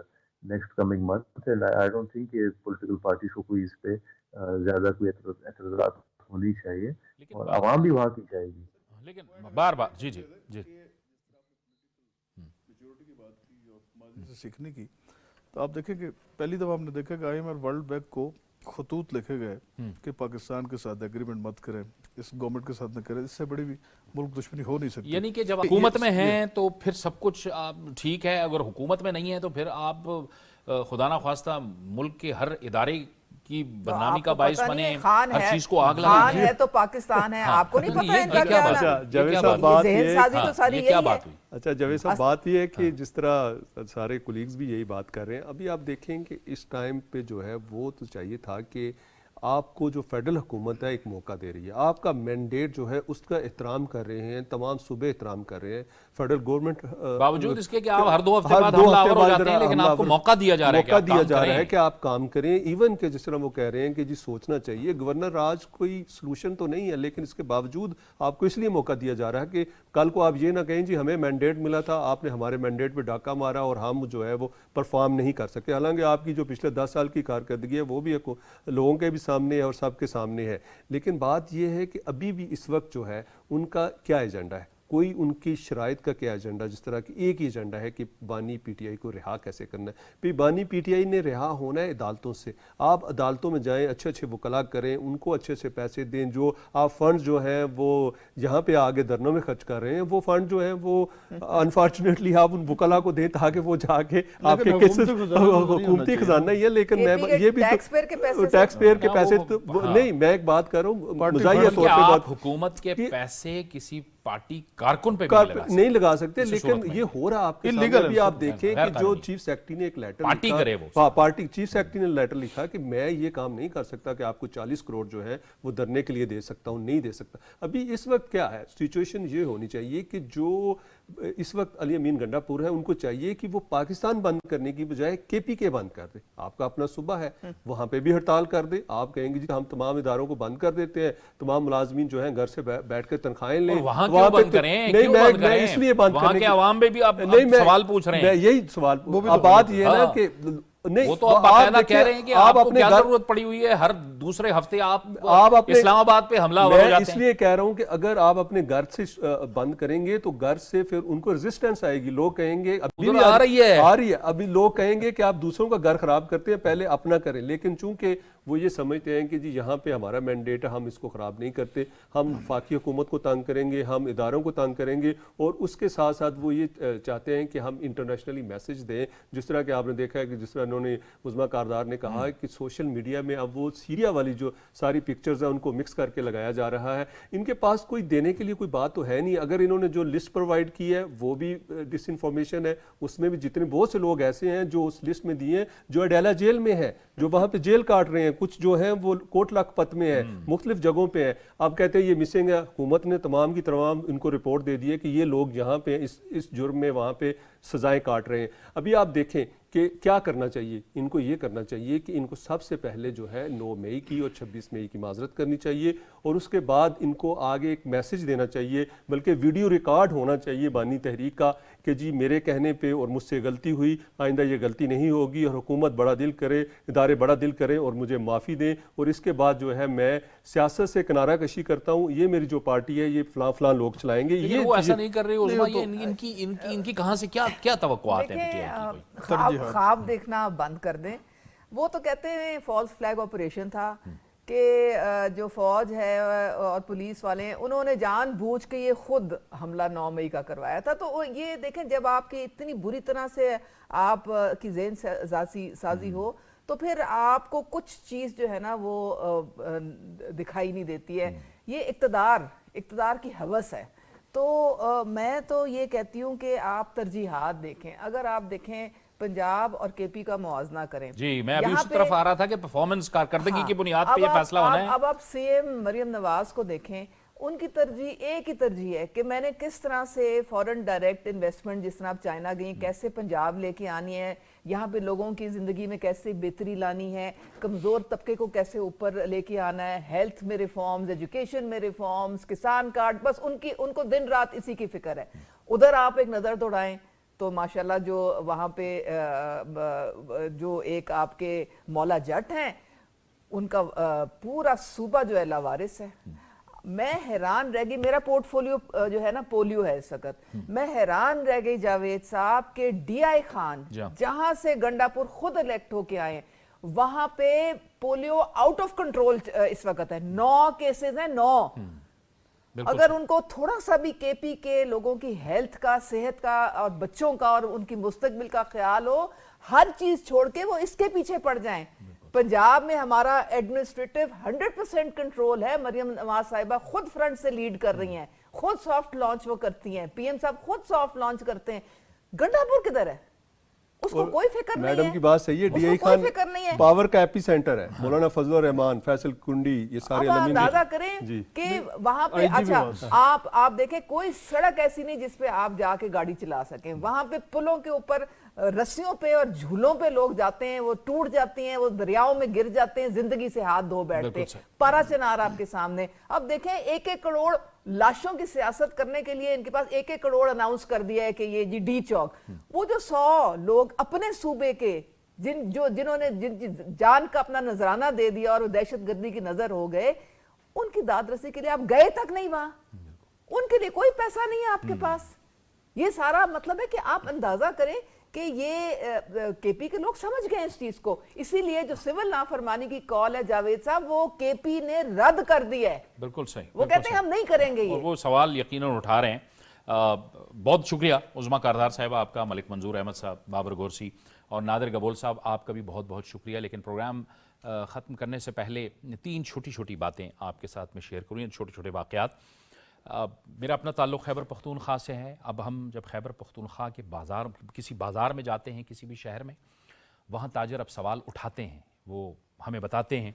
next coming month, and I don't think कि political parties को कोई इस पे ज्यादा कोई एतराज़ात होनी चाहिए, और आवाम भी वहाँ की चाहेगी। लेकिन बार बार जी जी जी मेजोरिटी की बात की और माजी से सीखने की, तो आप देखें कि पहली दफा हमने देखा कि IMF वर्ल्ड बैंक को खतूत लिखे गए कि पाकिस्तान के साथ एग्रीमेंट मत करें, इस गवर्नमेंट के साथ न करें, इससे बड़ी भी मुल्क दुश्मनी हो नहीं सकती। यानी कि जब हुकूमत में हैं तो फिर सब कुछ ठीक है, अगर हुकूमत में नहीं है तो फिर आप खुदा ना ख्वास्ता मुल्क के हर इदारे की बदनामी का बाइस बने, हर चीज को आग लगा खान है तो पाकिस्तान है, आपको नहीं पता इनका क्या अच्छा, है? जावेद साहब बात ज़हन ये साजी तो सारी ये क्या यही बात है। हुई? अच्छा जावेद साहब बात ये है कि जिस तरह सारे कोलीग्स भी यही बात कर रहे हैं, अभी आप देखें कि इस टाइम पे जो है वो तो चाहिए था कि आपको जो फेडरल हुकूमत है एक मौका दे रही है, आपका मैंडेट जो है उसका एहतराम कर रहे हैं, तमाम सूबे एहतराम कर रहे हैं, फेडरल गवर्नमेंट बावजूद इसके कि आप हर 2 हफ्ते बाद हमलावर हो जाते हैं, लेकिन आपको मौका दिया जा रहा है, मौका दिया जा रहा है कि आप काम करें। इवन के जिस तरह वो कह रहे हैं कि जी सोचना चाहिए, गवर्नर राज कोई सलूशन तो नहीं है, लेकिन इसके बावजूद आपको इसलिए मौका दिया जा रहा है कि कल को आप ये ना कहें जी हमें मैंडेट मिला था, आपने हमारे मैंडेट पे डाका मारा और हम जो है वो परफॉर्म नहीं कर सके। हालांकि आपकी जो पिछले 10 साल की कारकर्दगी है वो भी लोगों के भी सामने है और सबके सामने है, लेकिन बात यह है कि अभी भी इस वक्त जो है उनका क्या एजेंडा है, कोई उनकी शराइत का क्या एजेंडा, जिस तरह की एक ही एजेंडा है कि बानी पीटीआई को रिहा कैसे करना है। फिर बानी पीटीआई ने रिहा होना है अदालतों से, आप अदालतों में जाएं, अच्छे अच्छे वकला करें, उनको अच्छे से पैसे दें, जो आप फंड जो हैं वो यहाँ पे आगे धरनों में खर्च कर रहे हैं, वो फंड जो है वो अनफॉर्चुनेटली आप उन वकला को दें ताकि वो जाके आपके केसेस, हुकूमती खजाना ही है, लेकिन मैं ये भी टैक्स पेयर के पैसे नहीं, मैं एक बात कर रहा हूँ मुज़ाहिया तौर पे बात, हुकूमत के पैसे किसी पार्टी कारकुन पे नहीं लगा सकते, लेकिन ये हो रहा आपके सामने भी। आप देखें कि जो चीफ सेक्रेटरी ने एक लेटर पार्टी करे वो, पार्टी चीफ सेक्रेटरी ने लेटर लिखा कि मैं ये काम नहीं कर सकता कि आपको 40 करोड़ जो है वो धरने के लिए दे सकता हूं, नहीं दे सकता। अभी इस वक्त क्या है सिचुएशन, ये होनी चाहिए कि जो इस वक्त अली अमीन गंडापुर है उनको चाहिए कि वो पाकिस्तान बंद करने की बजाय केपीके बंद कर दे। आपका अपना सूबा है, वहां पे भी हड़ताल कर दे। आप कहेंगे जी हम तमाम इदारों को बंद कर देते हैं, तमाम मुलाजमीन जो है घर से बैठ कर तनख्वाहें लें, क्यों बंद करें? नहीं, मैं इसलिए बंद वहां के अवाम में भी आप सवाल पूछ रहे हैं। यही सवाल, बात ये है ना कि नहीं, वो तो आप बाकायदा कह रहे हैं कि आपको क्या जरूरत पड़ी हुई है, हर दूसरे हफ्ते आप इस्लामाबाद पे हमला हो जाते हैं। इसलिए कह रहा हूं कि अगर आप अपने घर से बंद करेंगे तो घर से फिर उनको रेजिस्टेंस आएगी, लोग कहेंगे अभी आ रही है, अभी लोग कहेंगे कि आप दूसरों का घर खराब करते हैं, पहले अपना करें। लेकिन चूंकि وہ یہ سمجھتے ہیں کہ جی یہاں پہ ہمارا مینڈیٹ ہے, ہم اس کو خراب نہیں کرتے, ہم وفاقی حکومت کو تنگ کریں گے, ہم اداروں کو تنگ کریں گے, اور اس کے ساتھ ساتھ وہ یہ چاہتے ہیں کہ ہم انٹرنیشنلی میسج دیں. جس طرح کہ آپ نے دیکھا ہے کہ جس طرح انہوں نے عظمیٰ کاردار نے کہا ہے کہ سوشل میڈیا میں اب وہ سیریا والی جو ساری پکچرز ہیں ان کو مکس کر کے لگایا جا رہا ہے. ان کے پاس کوئی دینے کے لیے کوئی بات تو ہے نہیں. اگر انہوں نے جو لسٹ پرووائڈ کی ہے وہ بھی ڈس انفارمیشن ہے, اس میں بھی جتنے بہت سے لوگ ایسے ہیں جو اس لسٹ میں دیے ہیں جو اڈیلا جیل میں ہیں, جو وہاں پہ جیل کاٹ رہے ہیں, کچھ جو ہیں وہ کوٹ لکھپت میں ہیں, مختلف جگہوں پہ ہیں. آپ کہتے ہیں یہ مسنگ ہے, حکومت نے تمام کی تمام ان کو رپورٹ دے دی ہے کہ یہ لوگ یہاں پہ اس جرم میں وہاں پہ سزائیں کاٹ رہے ہیں. ابھی آپ دیکھیں کہ کیا کرنا چاہیے ان کو. یہ کرنا چاہیے کہ ان کو سب سے پہلے جو ہے 9 مئی کی اور 26 مئی کی معذرت کرنی چاہیے, اور اس کے بعد ان کو آگے ایک میسج دینا چاہیے, بلکہ ویڈیو ریکارڈ ہونا چاہیے بانی تحریک کا کہ جی میرے کہنے پہ اور مجھ سے غلطی ہوئی, آئندہ یہ غلطی نہیں ہوگی, اور حکومت بڑا دل کرے, ادارے بڑا دل کریں اور مجھے معافی دیں, اور اس کے بعد جو ہے میں سیاست سے کنارہ کشی کرتا ہوں, یہ میری جو پارٹی ہے یہ فلاں فلاں لوگ چلائیں گے. لیکن وہ ایسا نہیں کر رہے عظمیٰ, یہ ان کی کہاں سے کیا توقعات ہیں پی ٹی آئی کی؟ خواب دیکھنا بند کر دیں. وہ تو کہتے ہیں فالس فلیگ آپریشن تھا کہ جو فوج ہے اور پولیس والے ہیں انہوں نے جان بوجھ کے یہ خود حملہ 9 مئی کا کروایا تھا. تو یہ دیکھیں جب آپ کی اتنی بری طرح سے آپ کی ذہن سازی ہو تو پھر آپ کو کچھ چیز جو ہے نا وہ دکھائی نہیں دیتی ہے. یہ اقتدار کی ہوس ہے. تو میں تو یہ کہتی ہوں کہ آپ ترجیحات دیکھیں. اگر آپ دیکھیں پنجاب اور کے پی کا موازنہ کریں. جی میں ابھی اس طرف آ رہا تھا کہ پرفارمنس کارکردگی کی بنیاد پہ یہ فیصلہ ہونا ہے. اب آپ سی ایم مریم نواز کو دیکھیں, ان کی ترجیح ایک ہی ترجیح ہے کہ میں نے کس طرح سے فورن ڈائریکٹ انویسٹمنٹ, جس طرح آپ چائنا گئی, کیسے پنجاب لے کے آنی ہے, یہاں پہ لوگوں کی زندگی میں کیسے بہتری لانی ہے, کمزور طبقے کو کیسے اوپر لے کے آنا ہے, ہیلتھ میں ریفارمز, ایجوکیشن میں ریفارمز, کسان کارڈ, بس ان کو دن رات اسی کی فکر ہے. ادھر آپ ایک نظر دوڑائیں تو ماشاءاللہ جو وہاں پہ جو ایک آپ کے مولا جٹ ہیں ان کا پورا صوبہ جو ہے لاوارث ہے. میں حیران رہ گئی, میرا پورٹ فولیو جو ہے نا پولیو ہے اس وقت, میں حیران رہ گئی جاوید صاحب کے ڈی آئی خان جہاں سے گنڈا پور خود الیکٹ ہو کے آئے, وہاں پہ پولیو آؤٹ آف کنٹرول اس وقت ہے. 9 کیسز ہیں, 9. اگر ان کو تھوڑا سا بھی کے پی کے لوگوں کی ہیلتھ کا, صحت کا اور بچوں کا اور ان کی مستقبل کا خیال ہو, ہر چیز چھوڑ کے وہ اس کے پیچھے پڑ جائیں. پنجاب میں ہمارا ایڈمنسٹریٹو 100% کنٹرول ہے. مریم نواز صاحبہ خود فرنٹ سے لیڈ کر رہی ہیں, خود سافٹ لانچ وہ کرتی ہیں, پی ایم صاحب خود سافٹ لانچ کرتے ہیں. گنڈا پور کدھر ہے؟ اس کو کوئی فکر نہیں ہے. میڈم کی بات صحیح ہے, ڈی آئی خان پاور کا ایپی سینٹر ہے. مولانا فضل الرحمان, فیصل کنڈی, یہ سارے اب اندازہ کریں کہ وہاں پہ اچھا آپ دیکھیں کوئی سڑک ایسی نہیں جس پہ آپ جا کے گاڑی چلا سکیں. وہاں پہ پلوں کے اوپر رسیوں پہ اور جھولوں پہ لوگ جاتے ہیں, وہ ٹوٹ جاتی ہیں, وہ دریاؤں میں گر جاتے ہیں, زندگی سے ہاتھ دھو بیٹھتے ہیں. پارا چنار آپ کے سامنے. اب دیکھیں 1-1 کروڑ لاشوں کی سیاست کرنے کے لیے ان کے پاس 1-1 کروڑ اناؤنس کر دیا ہے کہ یہ جی ڈی چوک. وہ جو 100 لوگ اپنے صوبے کے جنہوں نے جان کا اپنا نذرانہ دے دیا اور وہ دہشت گردی کی نظر ہو گئے, ان کی داد رسی کے لیے آپ گئے تک نہیں وہاں, ان کے لیے کوئی پیسہ نہیں ہے آپ کے پاس. یہ سارا مطلب ہے کہ آپ اندازہ کریں کہ یہ کے پی کے لوگ سمجھ گئے اس چیز کو. اسی لیے جو سول نافرمانی کی کال ہے جاوید صاحب, وہ کے پی نے رد کر دی ہے. بالکل صحیح, وہ کہتے ہیں ہم نہیں کریں گے. وہ سوال یقیناً اٹھا رہے ہیں. بہت شکریہ عظمیٰ کاردار صاحبہ آپ کا, ملک منظور احمد صاحب, بابر گورسی اور نادر گبول صاحب, آپ کا بھی بہت بہت شکریہ. لیکن پروگرام ختم کرنے سے پہلے 3 چھوٹی باتیں آپ کے ساتھ میں شیئر کروں, چھوٹے واقعات. میرا اپنا تعلق خیبر پختونخوا سے ہے. اب ہم جب خیبر پختونخوا کے کسی بازار میں جاتے ہیں, کسی بھی شہر میں, وہاں تاجر اب سوال اٹھاتے ہیں. وہ ہمیں بتاتے ہیں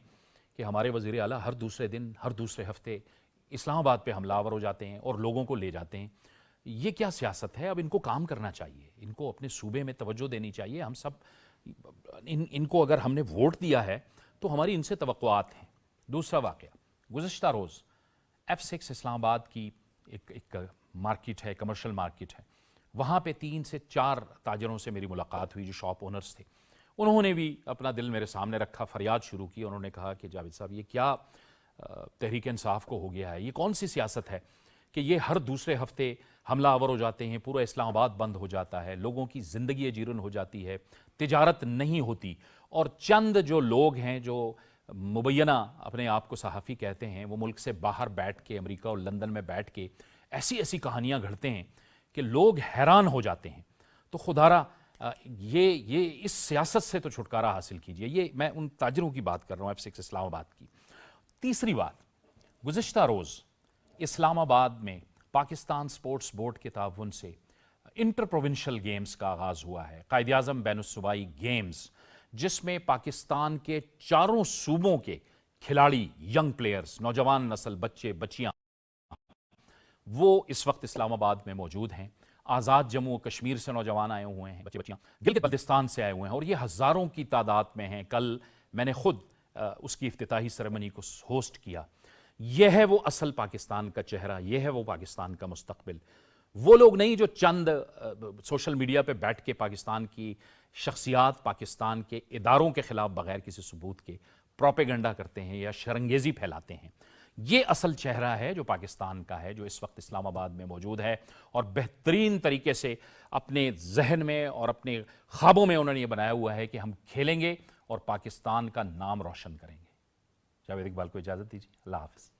کہ ہمارے وزیر اعلیٰ ہر دوسرے دن, ہر دوسرے ہفتے اسلام آباد پہ حملہ آور ہو جاتے ہیں اور لوگوں کو لے جاتے ہیں. یہ کیا سیاست ہے؟ اب ان کو کام کرنا چاہیے, ان کو اپنے صوبے میں توجہ دینی چاہیے. ہم سب ان کو اگر ہم نے ووٹ دیا ہے تو ہماری ان سے توقعات ہیں. دوسرا واقعہ, گزشتہ روز F6 اسلام آباد کی ایک مارکیٹ ہے, کمرشل مارکیٹ ہے, وہاں پہ 3 سے 4 تاجروں سے میری ملاقات ہوئی جو شاپ اونرز تھے. انہوں نے بھی اپنا دل میرے سامنے رکھا, فریاد شروع کی. انہوں نے کہا کہ جاوید صاحب یہ کیا تحریک انصاف کو ہو گیا ہے, یہ کون سی سیاست ہے کہ یہ ہر دوسرے ہفتے حملہ آور ہو جاتے ہیں, پورا اسلام آباد بند ہو جاتا ہے, لوگوں کی زندگی جیرن ہو جاتی ہے, تجارت نہیں ہوتی, اور چند جو لوگ ہیں جو मुबैना अपने आप को सहाफ़ी कहते हैं, वो मुल्क से बाहर बैठ के, अमेरिका और लंदन में बैठ के ऐसी ऐसी कहानियाँ घड़ते हैं कि लोग हैरान हो जाते हैं। तो खुदारा ये इस सियासत से तो छुटकारा हासिल कीजिए। ये मैं उन ताजरों की बात कर रहा हूँ, F6 इस्लामाबाद की। तीसरी बात, गुज़िश्ता रोज़ इस्लामाबाद में पाकिस्तान स्पोर्ट्स बोर्ड के ताउन से इंटर प्रोविंशियल गेम्स का आगाज़ हुआ है, कायद आज़म बैनुस्सूबाई गेम्स, जिसमें पाकिस्तान के चारों सूबों के खिलाड़ी, यंग प्लेयर्स, नौजवान नस्ल, बच्चे बच्चियां, वो इस वक्त इस्लामाबाद में मौजूद हैं। आज़ाद जम्मू और कश्मीर से नौजवान आए हुए हैं, बच्चे बच्चियां गिलगित बल्तिस्तान से आए हुए हैं, और ये हज़ारों की तादाद में हैं। कल मैंने खुद उसकी इफ्तिताही सेरेमनी को होस्ट किया। यह है वो असल पाकिस्तान का चेहरा, यह है वो पाकिस्तान का मुस्तकबिल। वो लोग नहीं जो चंद सोशल मीडिया पे बैठ के पाकिस्तान की शख्सियात, पाकिस्तान के इदारों के खिलाफ बगैर किसी सबूत के प्रोपेगेंडा करते हैं या शरंगेज़ी फैलाते हैं। ये असल चेहरा है जो पाकिस्तान का है, जो इस वक्त इस्लामाबाद में मौजूद है, और बेहतरीन तरीके से अपने जहन में और अपने ख्वाबों में उन्होंने ये बनाया हुआ है कि हम खेलेंगे और पाकिस्तान का नाम रोशन करेंगे। जावेद इकबाल को इजाज़त दीजिए, अल्लाह हाफ़िज़।